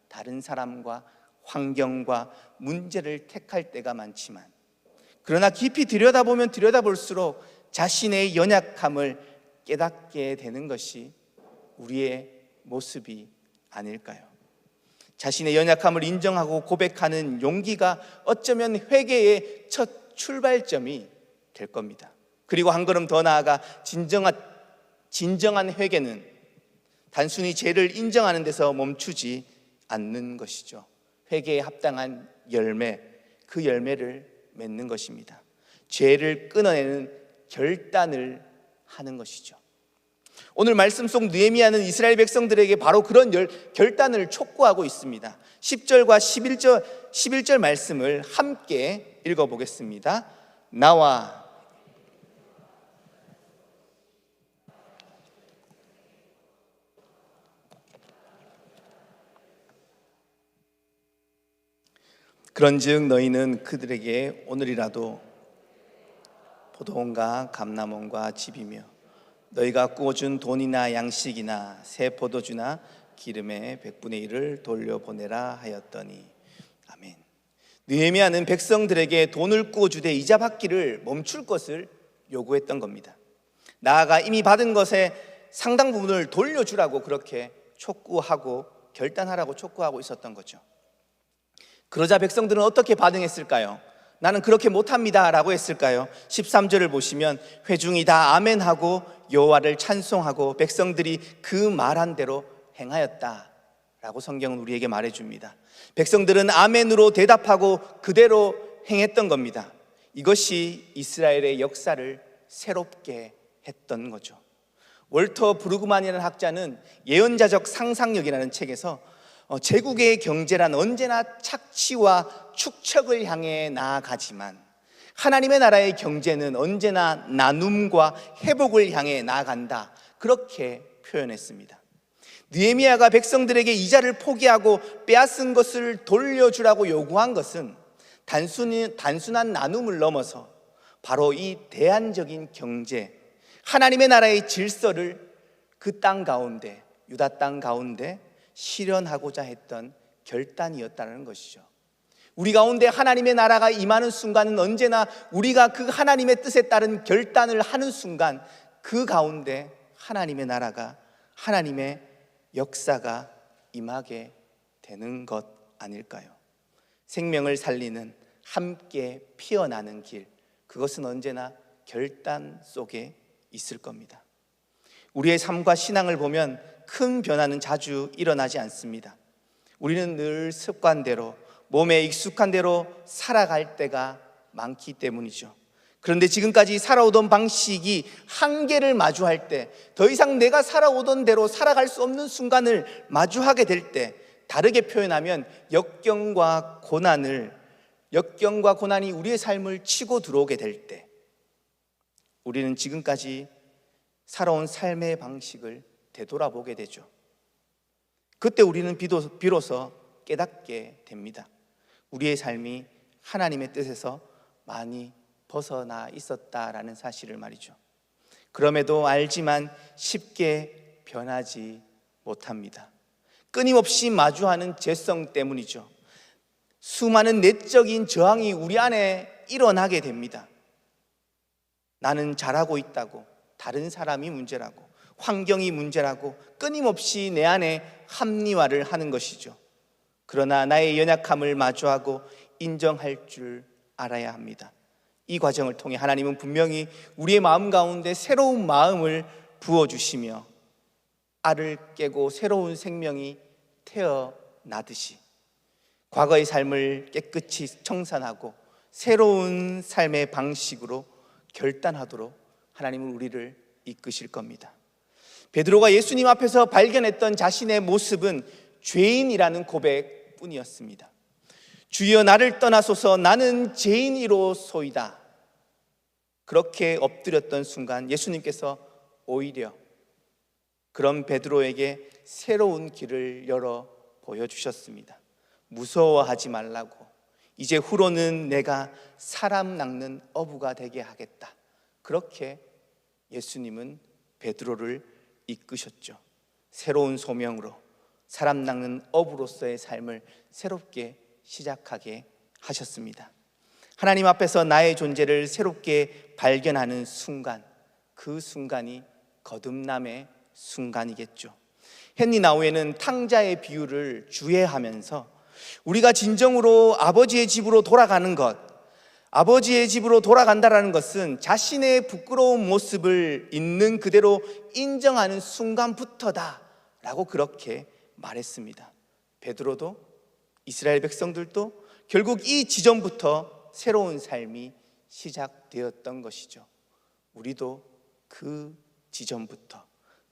다른 사람과 환경과 문제를 택할 때가 많지만, 그러나 깊이 들여다보면 들여다볼수록 자신의 연약함을 깨닫게 되는 것이 우리의 모습이 아닐까요? 자신의 연약함을 인정하고 고백하는 용기가 어쩌면 회개의 첫 출발점이 될 겁니다. 그리고 한 걸음 더 나아가 진정한 회개는 단순히 죄를 인정하는 데서 멈추지 않는 것이죠. 회개에 합당한 열매, 그 열매를 맺는 것입니다. 죄를 끊어내는 결단을 하는 것이죠. 오늘 말씀 속 느헤미야는 이스라엘 백성들에게 바로 그런 결단을 촉구하고 있습니다. 10절과 11절 말씀을 함께 읽어보겠습니다. 나와 그런즉 너희는 그들에게 오늘이라도 포도원과 감람원과 집이며 너희가 꾸어준 돈이나 양식이나 새 포도주나 기름의 100분의 1을 돌려보내라 하였더니. 아멘. 느헤미야는 백성들에게 돈을 꾸어주되 이자 받기를 멈출 것을 요구했던 겁니다. 나아가 이미 받은 것의 상당 부분을 돌려주라고 그렇게 촉구하고 결단하라고 촉구하고 있었던 거죠. 그러자 백성들은 어떻게 반응했을까요? 나는 그렇게 못합니다 라고 했을까요? 13절을 보시면 회중이 다 아멘하고 여호와를 찬송하고 백성들이 그 말한 대로 행하였다 라고 성경은 우리에게 말해줍니다. 백성들은 아멘으로 대답하고 그대로 행했던 겁니다. 이것이 이스라엘의 역사를 새롭게 했던 거죠. 월터 브루그만이라는 학자는 예언자적 상상력이라는 책에서 제국의 경제란 언제나 착취와 축척을 향해 나아가지만 하나님의 나라의 경제는 언제나 나눔과 회복을 향해 나아간다, 그렇게 표현했습니다. 느헤미야가 백성들에게 이자를 포기하고 빼앗은 것을 돌려주라고 요구한 것은 단순한 나눔을 넘어서 바로 이 대안적인 경제, 하나님의 나라의 질서를 그 땅 가운데 유다 땅 가운데 실현하고자 했던 결단이었다는 것이죠. 우리 가운데 하나님의 나라가 임하는 순간은 언제나 우리가 그 하나님의 뜻에 따른 결단을 하는 순간 그 가운데 하나님의 나라가, 하나님의 역사가 임하게 되는 것 아닐까요? 생명을 살리는, 함께 피어나는 길, 그것은 언제나 결단 속에 있을 겁니다. 우리의 삶과 신앙을 보면 큰 변화는 자주 일어나지 않습니다. 우리는 늘 습관대로, 몸에 익숙한 대로 살아갈 때가 많기 때문이죠. 그런데 지금까지 살아오던 방식이 한계를 마주할 때, 더 이상 내가 살아오던 대로 살아갈 수 없는 순간을 마주하게 될 때, 다르게 표현하면 역경과 고난이 우리의 삶을 치고 들어오게 될 때, 우리는 지금까지 살아온 삶의 방식을 되돌아보게 되죠. 그때 우리는 비로소 깨닫게 됩니다. 우리의 삶이 하나님의 뜻에서 많이 벗어나 있었다라는 사실을 말이죠. 그럼에도 알지만 쉽게 변하지 못합니다. 끊임없이 마주하는 죄성 때문이죠. 수많은 내적인 저항이 우리 안에 일어나게 됩니다. 나는 잘하고 있다고, 다른 사람이 문제라고, 환경이 문제라고 끊임없이 내 안에 합리화를 하는 것이죠. 그러나 나의 연약함을 마주하고 인정할 줄 알아야 합니다. 이 과정을 통해 하나님은 분명히 우리의 마음 가운데 새로운 마음을 부어주시며 알을 깨고 새로운 생명이 태어나듯이 과거의 삶을 깨끗이 청산하고 새로운 삶의 방식으로 결단하도록 하나님은 우리를 이끄실 겁니다. 베드로가 예수님 앞에서 발견했던 자신의 모습은 죄인이라는 고백뿐이었습니다. 주여 나를 떠나소서, 나는 죄인이로소이다. 그렇게 엎드렸던 순간 예수님께서 오히려 그런 베드로에게 새로운 길을 열어 보여주셨습니다. 무서워하지 말라고, 이제 후로는 내가 사람 낚는 어부가 되게 하겠다. 그렇게 예수님은 베드로를 이끄셨죠. 새로운 소명으로 사람 낚는 어부로서의 삶을 새롭게 시작하게 하셨습니다. 하나님 앞에서 나의 존재를 새롭게 발견하는 순간, 그 순간이 거듭남의 순간이겠죠. 헨리 나우에는 탕자의 비유를 주해하면서 우리가 진정으로 아버지의 집으로 돌아가는 것, 아버지의 집으로 돌아간다라는 것은 자신의 부끄러운 모습을 있는 그대로 인정하는 순간부터다 라고 그렇게 말했습니다. 베드로도 이스라엘 백성들도 결국 이 지점부터 새로운 삶이 시작되었던 것이죠. 우리도 그 지점부터,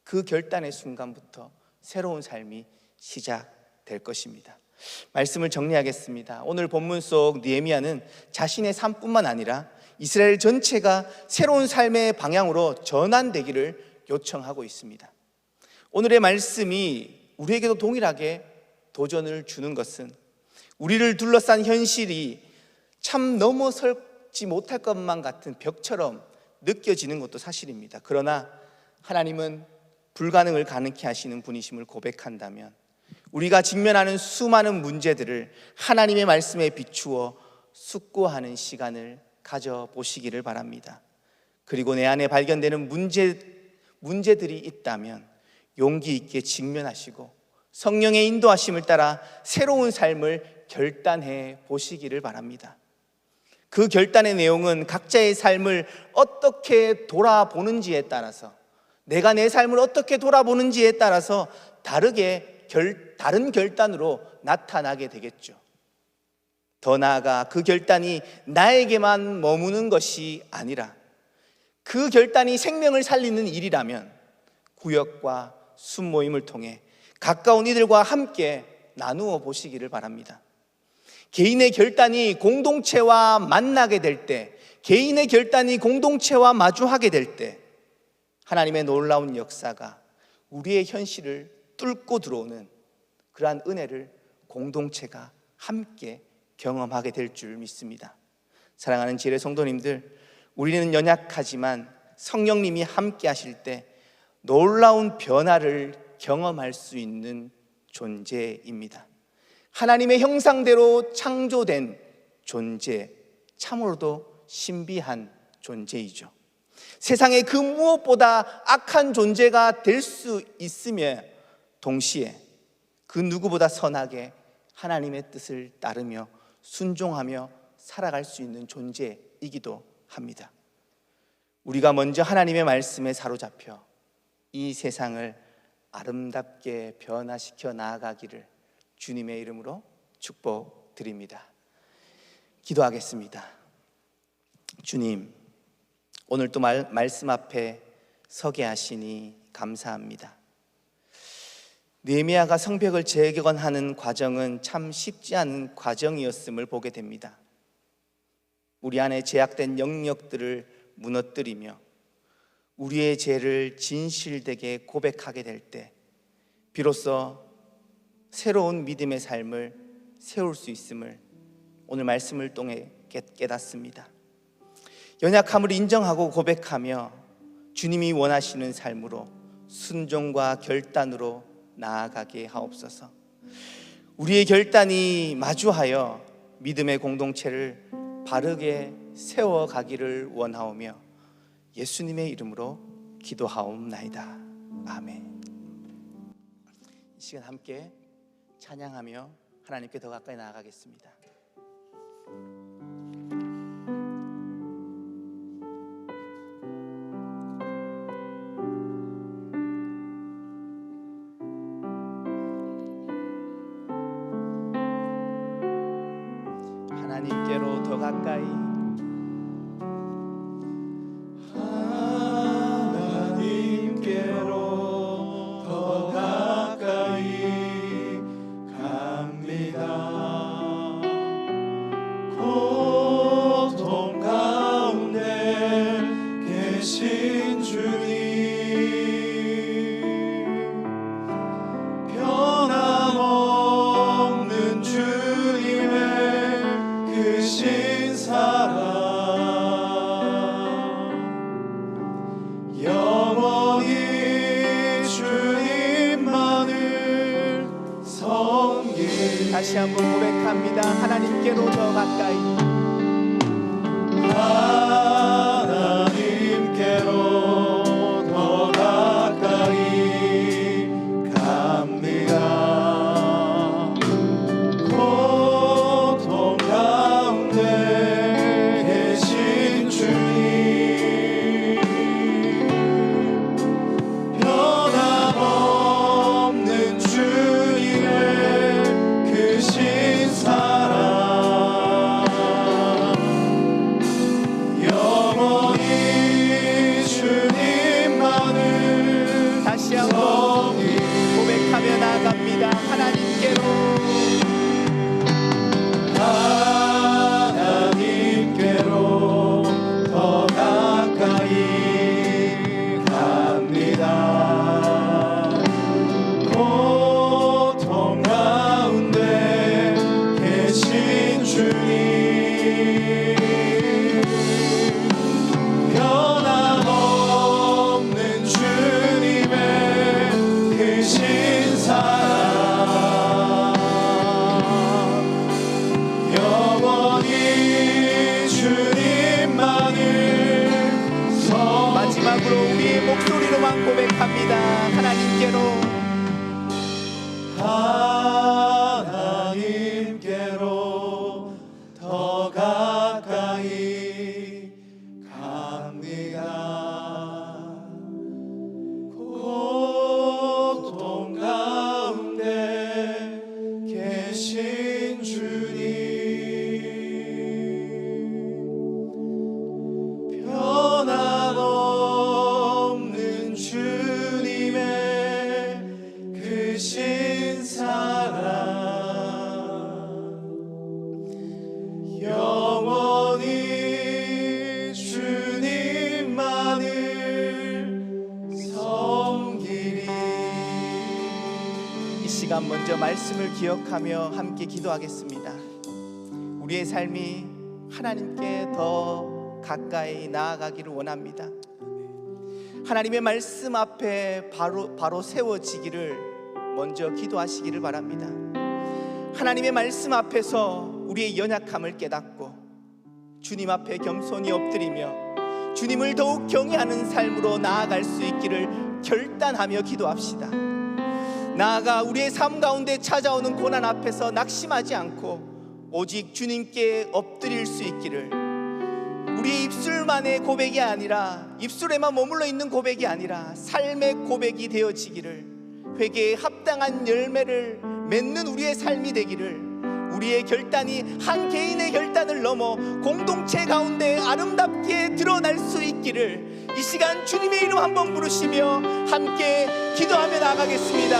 그 결단의 순간부터 새로운 삶이 시작될 것입니다. 말씀을 정리하겠습니다. 오늘 본문 속 느헤미야는 자신의 삶뿐만 아니라 이스라엘 전체가 새로운 삶의 방향으로 전환되기를 요청하고 있습니다. 오늘의 말씀이 우리에게도 동일하게 도전을 주는 것은 우리를 둘러싼 현실이 참 넘어설지 못할 것만 같은 벽처럼 느껴지는 것도 사실입니다. 그러나 하나님은 불가능을 가능케 하시는 분이심을 고백한다면 우리가 직면하는 수많은 문제들을 하나님의 말씀에 비추어 숙고하는 시간을 가져보시기를 바랍니다. 그리고 내 안에 발견되는 문제들이 있다면 용기 있게 직면하시고 성령의 인도하심을 따라 새로운 삶을 결단해 보시기를 바랍니다. 그 결단의 내용은 각자의 삶을 어떻게 돌아보는지에 따라서, 내가 내 삶을 어떻게 돌아보는지에 따라서 다른 결단으로 나타나게 되겠죠. 더 나아가 그 결단이 나에게만 머무는 것이 아니라 그 결단이 생명을 살리는 일이라면 구역과 순모임을 통해 가까운 이들과 함께 나누어 보시기를 바랍니다. 개인의 결단이 공동체와 만나게 될 때, 개인의 결단이 공동체와 마주하게 될 때 하나님의 놀라운 역사가 우리의 현실을 뚫고 들어오는 그러한 은혜를 공동체가 함께 경험하게 될 줄 믿습니다. 사랑하는 지혜 성도님들, 우리는 연약하지만 성령님이 함께 하실 때 놀라운 변화를 경험할 수 있는 존재입니다. 하나님의 형상대로 창조된 존재, 참으로도 신비한 존재이죠. 세상에 그 무엇보다 악한 존재가 될 수 있으며 동시에 그 누구보다 선하게 하나님의 뜻을 따르며 순종하며 살아갈 수 있는 존재이기도 합니다. 우리가 먼저 하나님의 말씀에 사로잡혀 이 세상을 아름답게 변화시켜 나아가기를 주님의 이름으로 축복드립니다. 기도하겠습니다. 주님, 오늘 또 말씀 앞에 서게 하시니 감사합니다. 느헤미야가 성벽을 재건하는 과정은 참 쉽지 않은 과정이었음을 보게 됩니다. 우리 안에 제약된 영역들을 무너뜨리며 우리의 죄를 진실되게 고백하게 될 때 비로소 새로운 믿음의 삶을 세울 수 있음을 오늘 말씀을 통해 깨닫습니다. 연약함을 인정하고 고백하며 주님이 원하시는 삶으로 순종과 결단으로 나아가게 하옵소서. 우리의 결단이 마주하여 믿음의 공동체를 바르게 세워가기를 원하오며 예수님의 이름으로 기도하옵나이다. 아멘. 이 시간 함께 찬양하며 하나님께 더 가까이 나아가겠습니다. 하나님께로 더 가까이, 하나님께로 더 가까이 갑니다. 고통 가운데 계신 주님, 변함없는 주님의 크신 사랑, 영원히 주님만을 섬기. 다시 한번 고백합니다. 하나님께로 더 가까이, 하나님께로 더 가까이 갑니다. 고통 가운데 계신 주님, 변함없는 주님의 크신 사랑, 영원히 주님만을 다시 한번 고백하며 나아갑니다. 하나님께로, 하나님께로 더 가까이 갑니다. 고통 가운데 계신 주님, 변함없는 주님의 크신 사랑, 영원히 주님만을 섬기. 마지막으로 우리의 목소리로만 고백합니다. 하나님께로, 하나님께로 더 가까이 갑니다. 고통 가운데 계신 주님, 변함없는 주님의 크신 사랑, 영원히 주님만을 섬기리. 이 시간 먼저 말씀을 기억하며 함께 기도하겠습니다. 우리의 삶이 하나님께 더 가까이 나아가기를 원합니다. 하나님의 말씀 앞에 바로 세워지기를 먼저 기도하시기를 바랍니다. 하나님의 말씀 앞에서 우리의 연약함을 깨닫고 주님 앞에 겸손히 엎드리며 주님을 더욱 경외하는 삶으로 나아갈 수 있기를 결단하며 기도합시다. 나아가 우리의 삶 가운데 찾아오는 고난 앞에서 낙심하지 않고 오직 주님께 엎드릴 수 있기를, 우리의 입술만의 고백이 아니라, 입술에만 머물러 있는 고백이 아니라 삶의 고백이 되어지기를, 회개에 합당한 열매를 맺는 우리의 삶이 되기를, 우리의 결단이 한 개인의 결단을 넘어 공동체 가운데 아름답게 드러날 수 있기를, 이 시간 주님의 이름 한번 부르시며 함께 기도하며 나가겠습니다.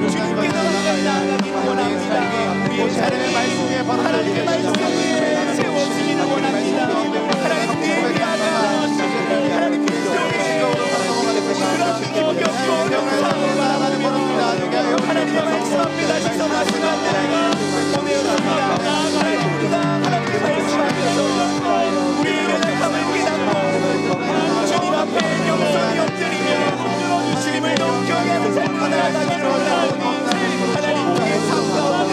주님께 나아가기를 원합니다. 우리의 삶의 말씀에 하나님의 말씀에 세워지기를 원합니다. 하나님 예배하며 하나님 하나님의 말씀 앞에 다시 서서 보내었습니다. 하나님의 말씀 앞에서 우리의 연약함을 깨닫고 주님 앞에 겸손히 엎드리며 주님을 더욱 경외하는 삶으로 나아가기를 원하오니 하나님 우리의 삶 가운데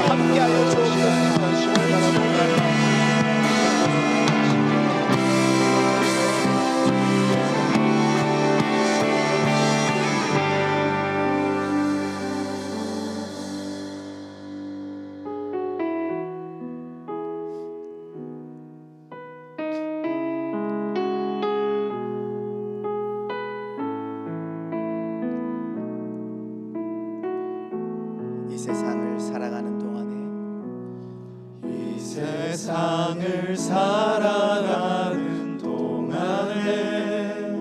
함께하여 주옵소서. 세상을 살아가는 동안에 이 세상을 살아가는 동안에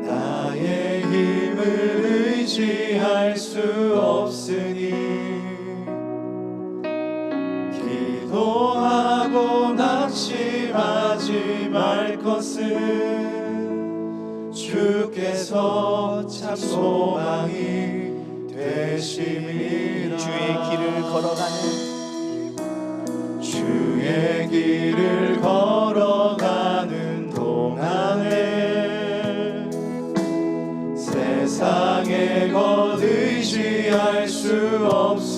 나의 힘을 의지할 수 없으니 기도하고 낙심하지 말 것은 주께서 참 소망이 되심이라. 주의 길을 걸어가는 동안에 세상에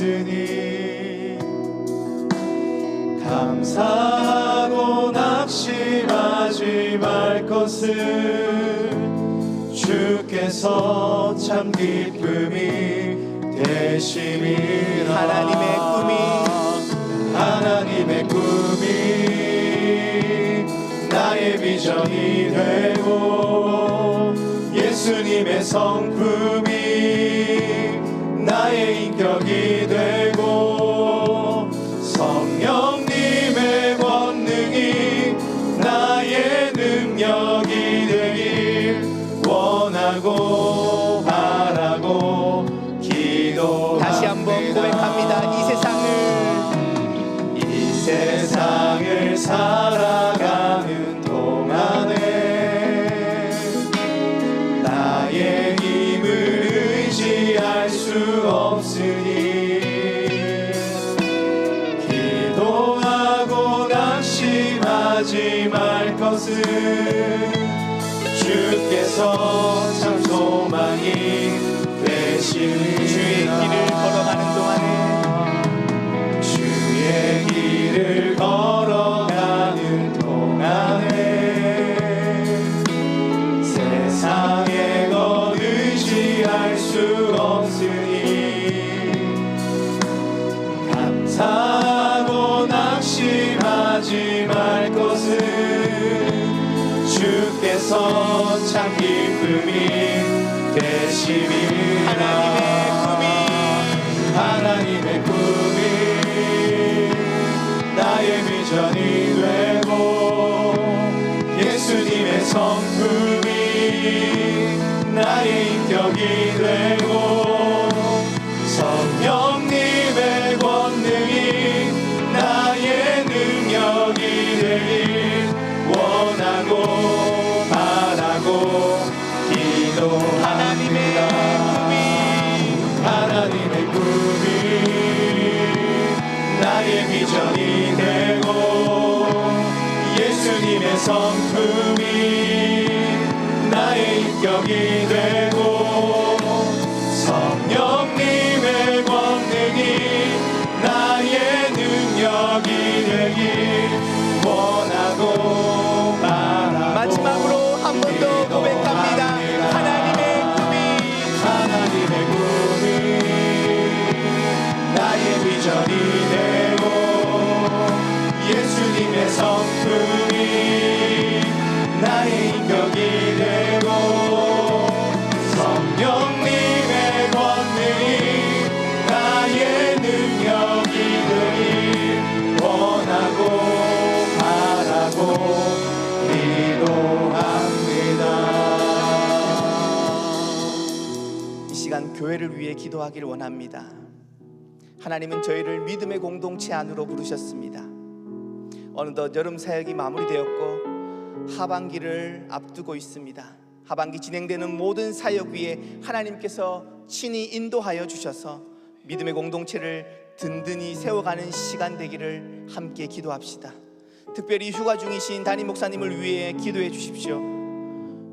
없으니 감사하고 낙심하지 말 것을 주께서 참 기쁨이 되심이라. 하나님의 꿈이 나의 비전이 되고 예수님의 성품이 나의 인격이 되고 성령님의 권능이 나의 능력이 되길 원하고 바라고 기도합니다. 다시 한번 고백합니다. 이 세상을 살아가는 동안에 나의 힘을 의지할 수 없으니 기도하고 낙심하지 말 것을 주께서 참 소망이 되시니. 주의 길을 걸어가는 동안에 주의 길을 걸어가는 동안에 세상에 더 의지할 수 없으니 감사하고 낙심하지 말 것을 주께서 참 기쁨이 되심이라. 하나님의 꿈이 나의 비전이 되고 예수님의 성품이 나의 인격이 되고 성령님의 권능이 나의 능력이 되길 원하고 바라고 기도합니다. 하나님의 꿈이 나의 비전이 되고 예수님의 성품이 나의 인격이 되고 성령님의 권능이 나의 능력이 되길 원하고 바라고. 마지막으로 한 번 더 고백합니다. 하나님의 꿈이 나의 비전이 되고 예수님의 성품이 나의 인격이 되고 성령님의 권능이 나의 능력이 되길 원하고 바라고 기도합니다. 이 시간 교회를 위해 기도하기를 원합니다. 하나님은 저희를 믿음의 공동체 안으로 부르셨습니다. 어느덧 여름 사역이 마무리되었고 하반기를 앞두고 있습니다. 하반기 진행되는 모든 사역 위에 하나님께서 친히 인도하여 주셔서 믿음의 공동체를 든든히 세워가는 시간 되기를 함께 기도합시다. 특별히 휴가 중이신 담임 목사님을 위해 기도해 주십시오.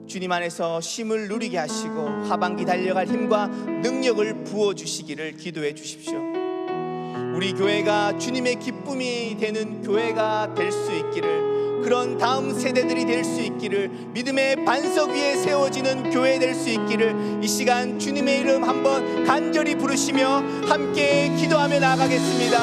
주님 안에서 쉼을 누리게 하시고 하반기 달려갈 힘과 능력을 부어주시기를 기도해 주십시오. 우리 교회가 주님의 기쁨이 되는 교회가 될 수 있기를, 그런 다음 세대들이 될 수 있기를, 믿음의 반석 위에 세워지는 교회 될 수 있기를 이 시간 주님의 이름 한번 간절히 부르시며 함께 기도하며 나아가겠습니다.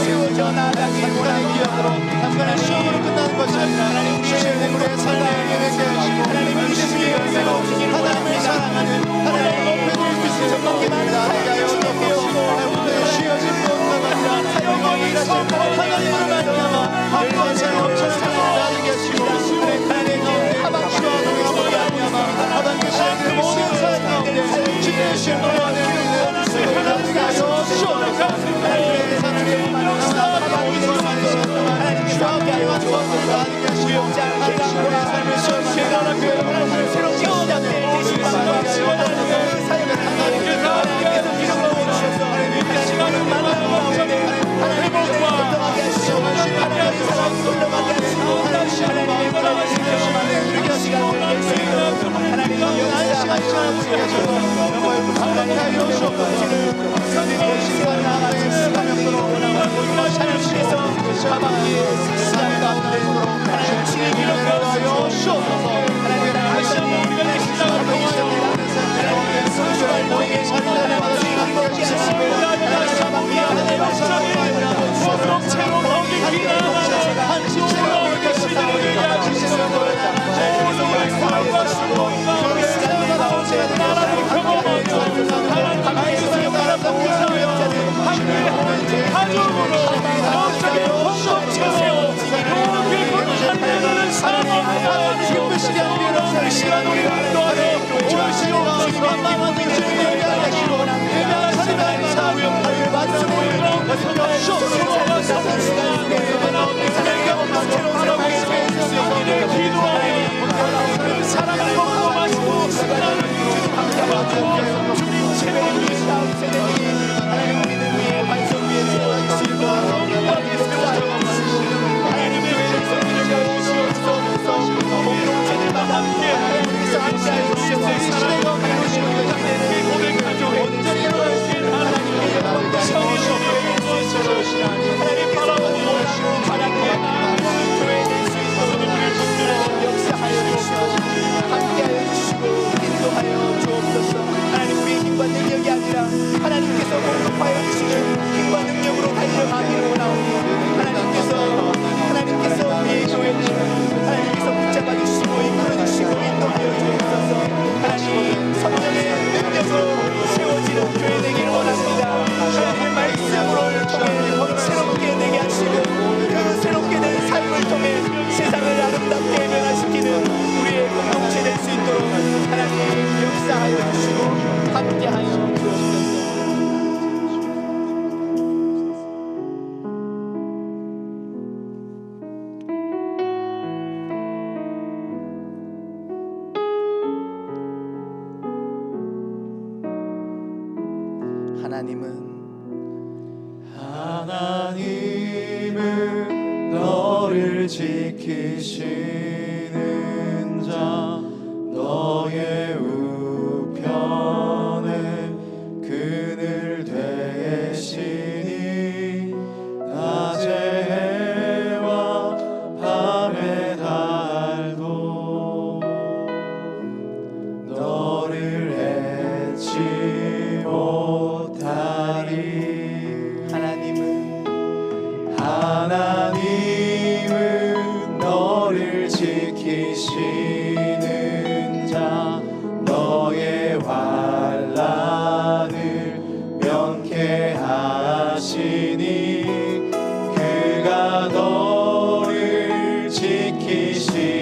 세워져 나아가기 원합니다. 단순한 시험으로 끝나는 것이 아니라 하나님 주시는 우리의 삶을 하나님 주시는 열매가 없으니 하나님을 사랑하는 하나님 높여드릴 수 있는 정말 많은 사역을 주님께요. 쉬어진 무엇과 같이 사역이 일하실 하나님 하나님은 너를 지키시는 자 너의 우편에 그늘 되시니 낮의 해와 밤의 달도 너를 해치 못하리. 하나님은 너를 지키시는 자 너의 환난을 면케하시니 그가 너를 지키시리라.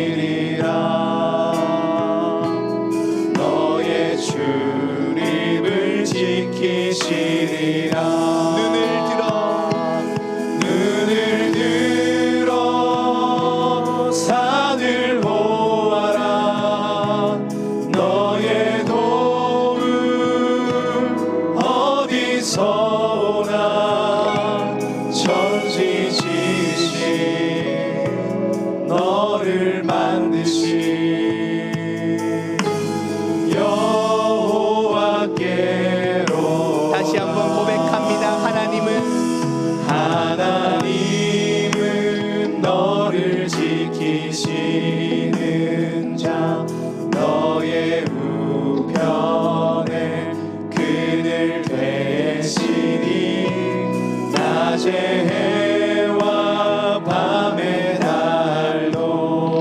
너의 출입을 지키시리라. 산을 보아라. 너의 도움 어디서 오나. 천지지신 너를 만드신 여호와께로. 다시 한번 고백합니다. 하나님은 너를 지키시는 자 너의 우편에 그늘 되시니 낮의 해와 밤의 달도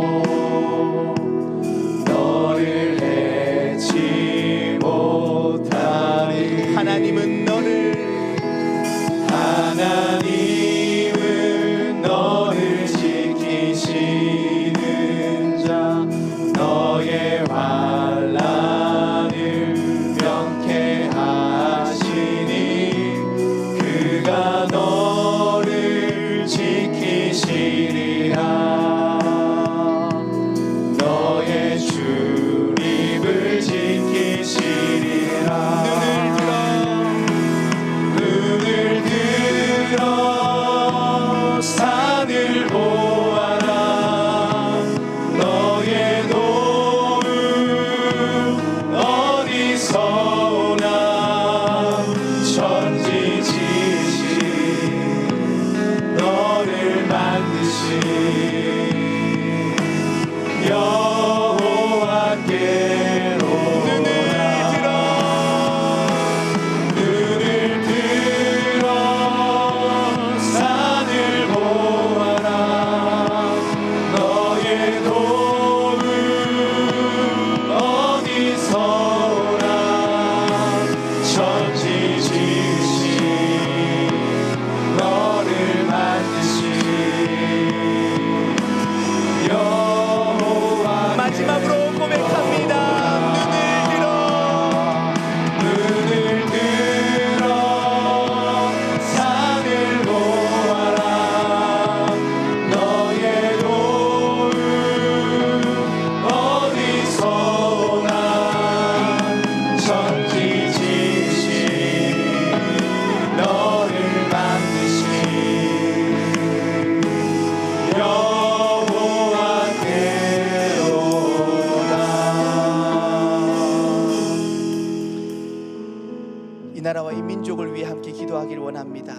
기도하길 원합니다.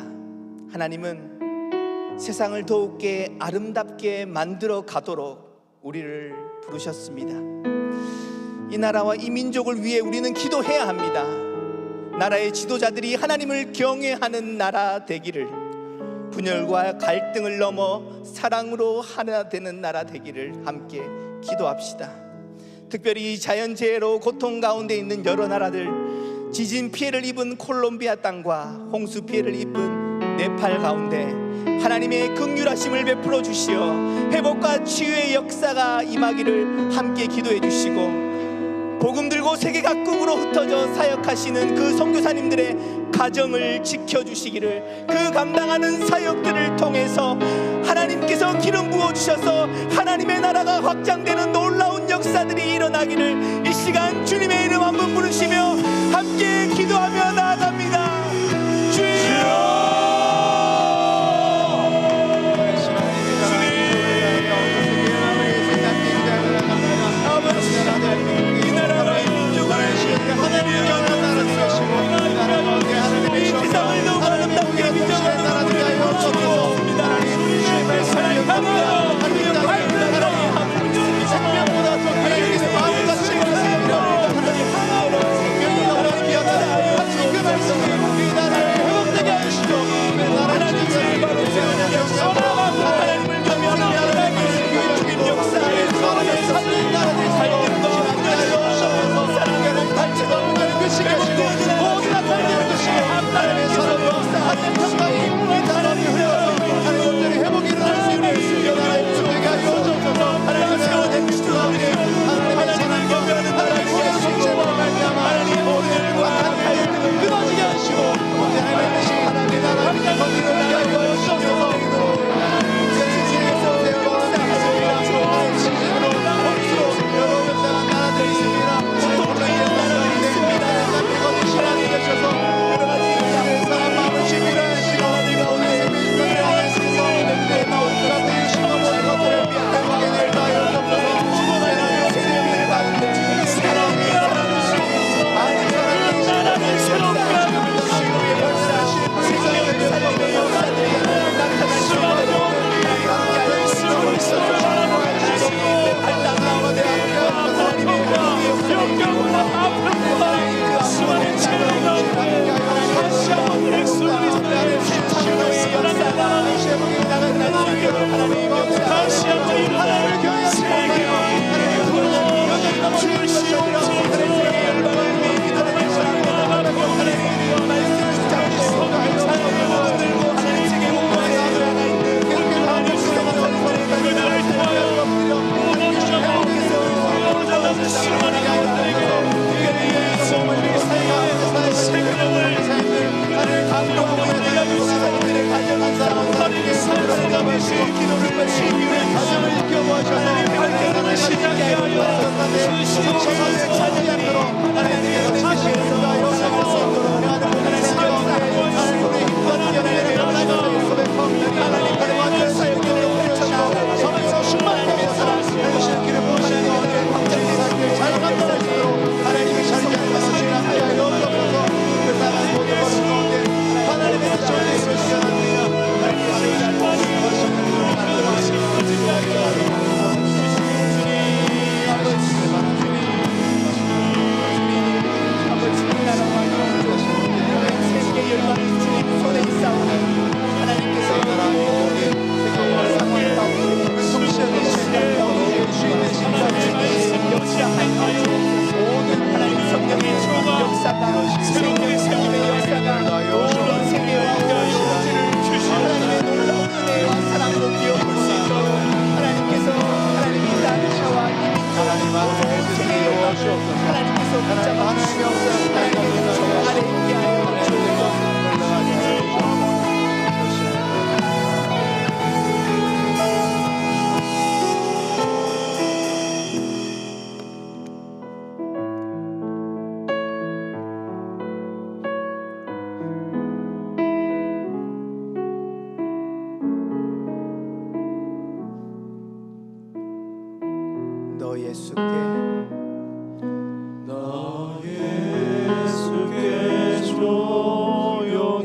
하나님은 세상을 더욱게 아름답게 만들어 가도록 우리를 부르셨습니다. 이 나라와 이 민족을 위해 우리는 기도해야 합니다. 나라의 지도자들이 하나님을 경외하는 나라 되기를, 분열과 갈등을 넘어 사랑으로 하나 되는 나라 되기를 함께 기도합시다. 특별히 자연재해로 고통 가운데 있는 여러 나라들, 지진 피해를 입은 콜롬비아 땅과 홍수 피해를 입은 네팔 가운데 하나님의 긍휼하심을 베풀어 주시어 회복과 치유의 역사가 임하기를 함께 기도해 주시고, 복음 들고 세계 각국으로 흩어져 사역하시는 그 선교사님들의 가정을 지켜주시기를, 그 감당하는 사역들을 통해서 하나님께서 기름 부어주셔서 하나님의 나라가 확장되는 놀라운 역사들이 일어나기를 이 시간 주님의 이름 한번 부르시며 함께 기도하며 나아갑니다. 주여! 너 예수께 너 예수께 조용히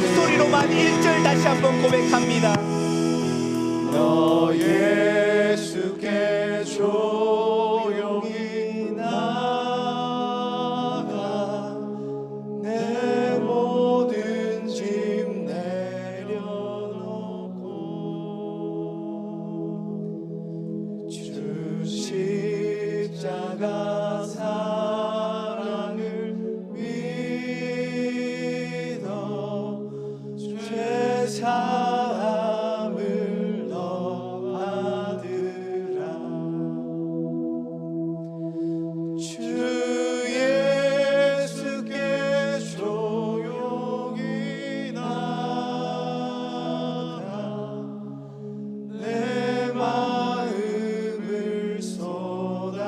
목소리로만 1절 다시 한번 고백합니다. 너 예수께 조용히 나가 내 모든 짐 내려놓고 주 십자가 사랑을 믿어 죄 사함을 너 받으라. 주 예수께 조용히 나가 내 마음을 쏟아놓으라.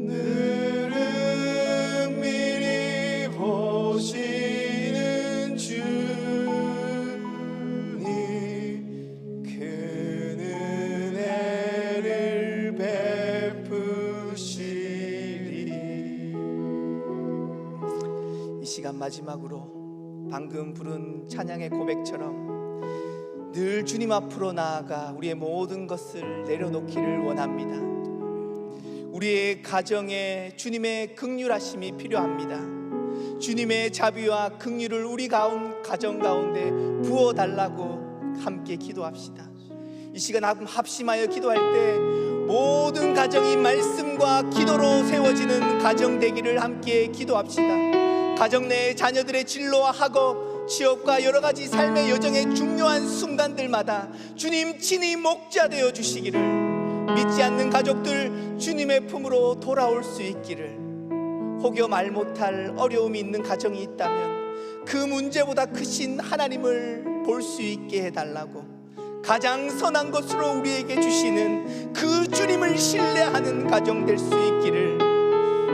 늘은 미리 보시는 주님 큰 은혜를 베푸시리. 이 시간 마지막으로 방금 부른 찬양의 고백처럼 늘 주님 앞으로 나아가 우리의 모든 것을 내려놓기를 원합니다. 우리의 가정에 주님의 긍휼하심이 필요합니다. 주님의 자비와 긍휼을 우리 가정 가운데 부어달라고 함께 기도합시다. 이 시간 합심하여 기도할 때 모든 가정이 말씀과 기도로 세워지는 가정 되기를 함께 기도합시다. 가정 내 자녀들의 진로와 학업, 취업과 여러 가지 삶의 여정의 중요한 순간들마다 주님 친히 목자 되어 주시기를, 믿지 않는 가족들 주님의 품으로 돌아올 수 있기를, 혹여 말 못할 어려움이 있는 가정이 있다면 그 문제보다 크신 하나님을 볼 수 있게 해달라고, 가장 선한 것으로 우리에게 주시는 그 주님을 신뢰하는 가정 될 수 있기를,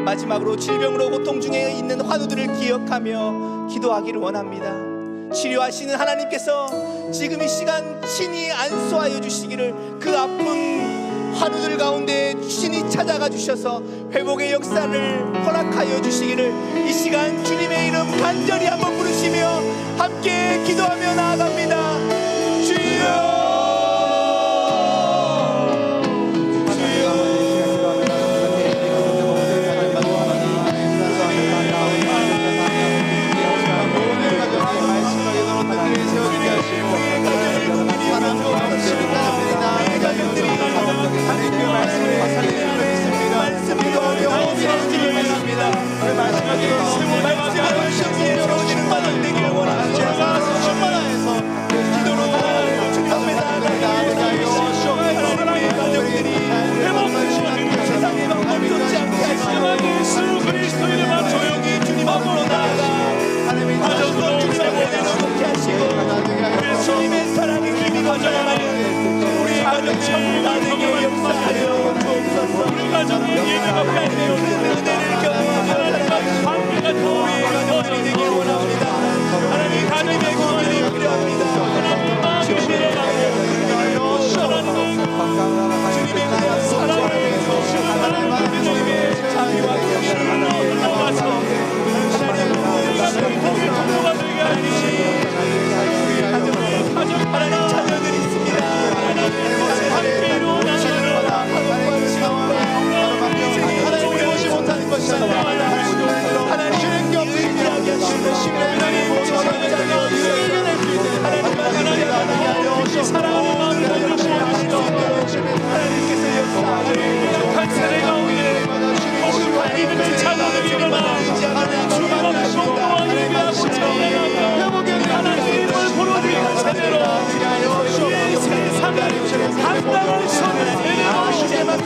마지막으로 질병으로 고통 중에 있는 환우들을 기억하며 기도하기를 원합니다. 치료하시는 하나님께서 지금 이 시간 친히 안수하여 주시기를, 그 아픈 환우들 가운데 친히 찾아가 주셔서 회복의 역사를 허락하여 주시기를, 이 시간 주님의 이름 간절히 한번 부르시며 함께 기도하며 나아갑니다. 주여,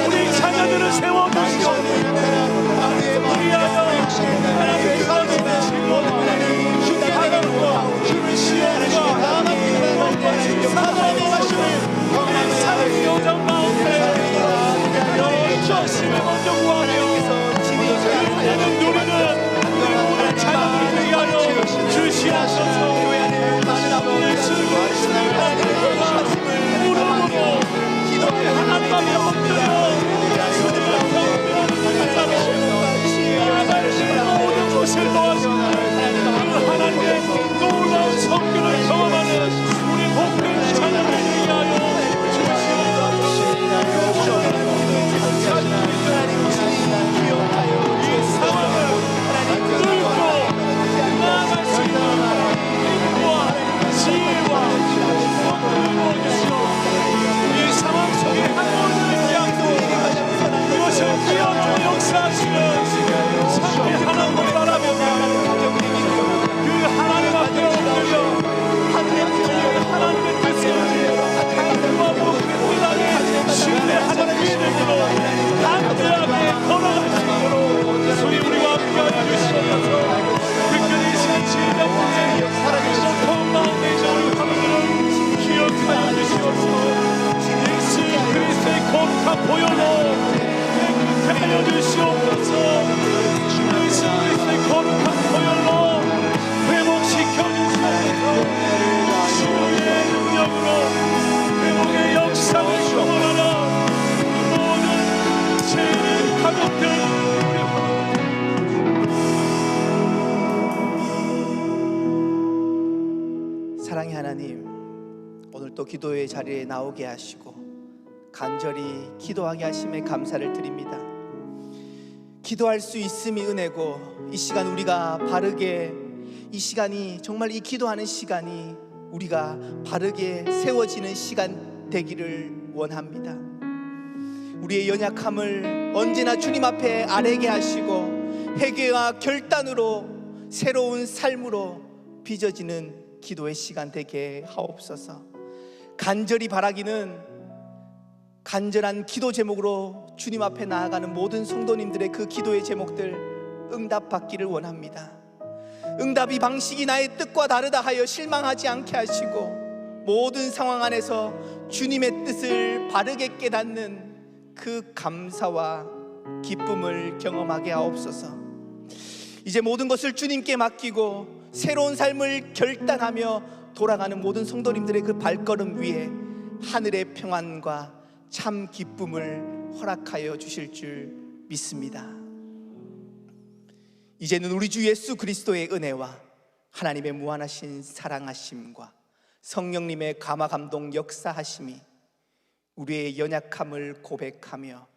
우리 자녀들을 세워주시고 하나님 사랑의 하나님, 오늘 또 기도의 자리에 나오게 하시고 간절히 기도하게 하심에 감사를 드립니다. 기도할 수 있음이 은혜고, 이 시간 우리가 바르게, 이 시간이 정말 이 기도하는 시간이 우리가 바르게 세워지는 시간 되기를 원합니다. 우리의 연약함을 언제나 주님 앞에 아뢰게 하시고 회개와 결단으로 새로운 삶으로 빚어지는 기도의 시간 되게 하옵소서. 간절히 바라기는 간절한 기도 제목으로 주님 앞에 나아가는 모든 성도님들의 그 기도의 제목들 응답받기를 원합니다. 응답이 방식이 나의 뜻과 다르다 하여 실망하지 않게 하시고 모든 상황 안에서 주님의 뜻을 바르게 깨닫는 그 감사와 기쁨을 경험하게 하옵소서. 이제 모든 것을 주님께 맡기고 새로운 삶을 결단하며 돌아가는 모든 성도님들의 그 발걸음 위에 하늘의 평안과 참 기쁨을 허락하여 주실 줄 믿습니다. 이제는 우리 주 예수 그리스도의 은혜와 하나님의 무한하신 사랑하심과 성령님의 감화 감동 역사하심이 우리의 연약함을 고백하며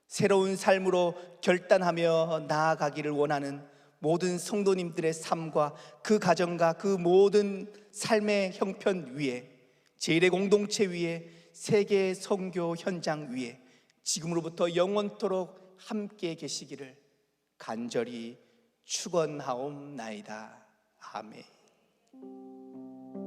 새로운 삶으로 결단하며 나아가기를 원하는 모든 성도님들의 삶과 그 가정과 그 모든 삶의 형편 위에, 제1의 공동체 위에, 세계 선교 현장 위에 지금으로부터 영원토록 함께 계시기를 간절히 축원하옵나이다. 아멘.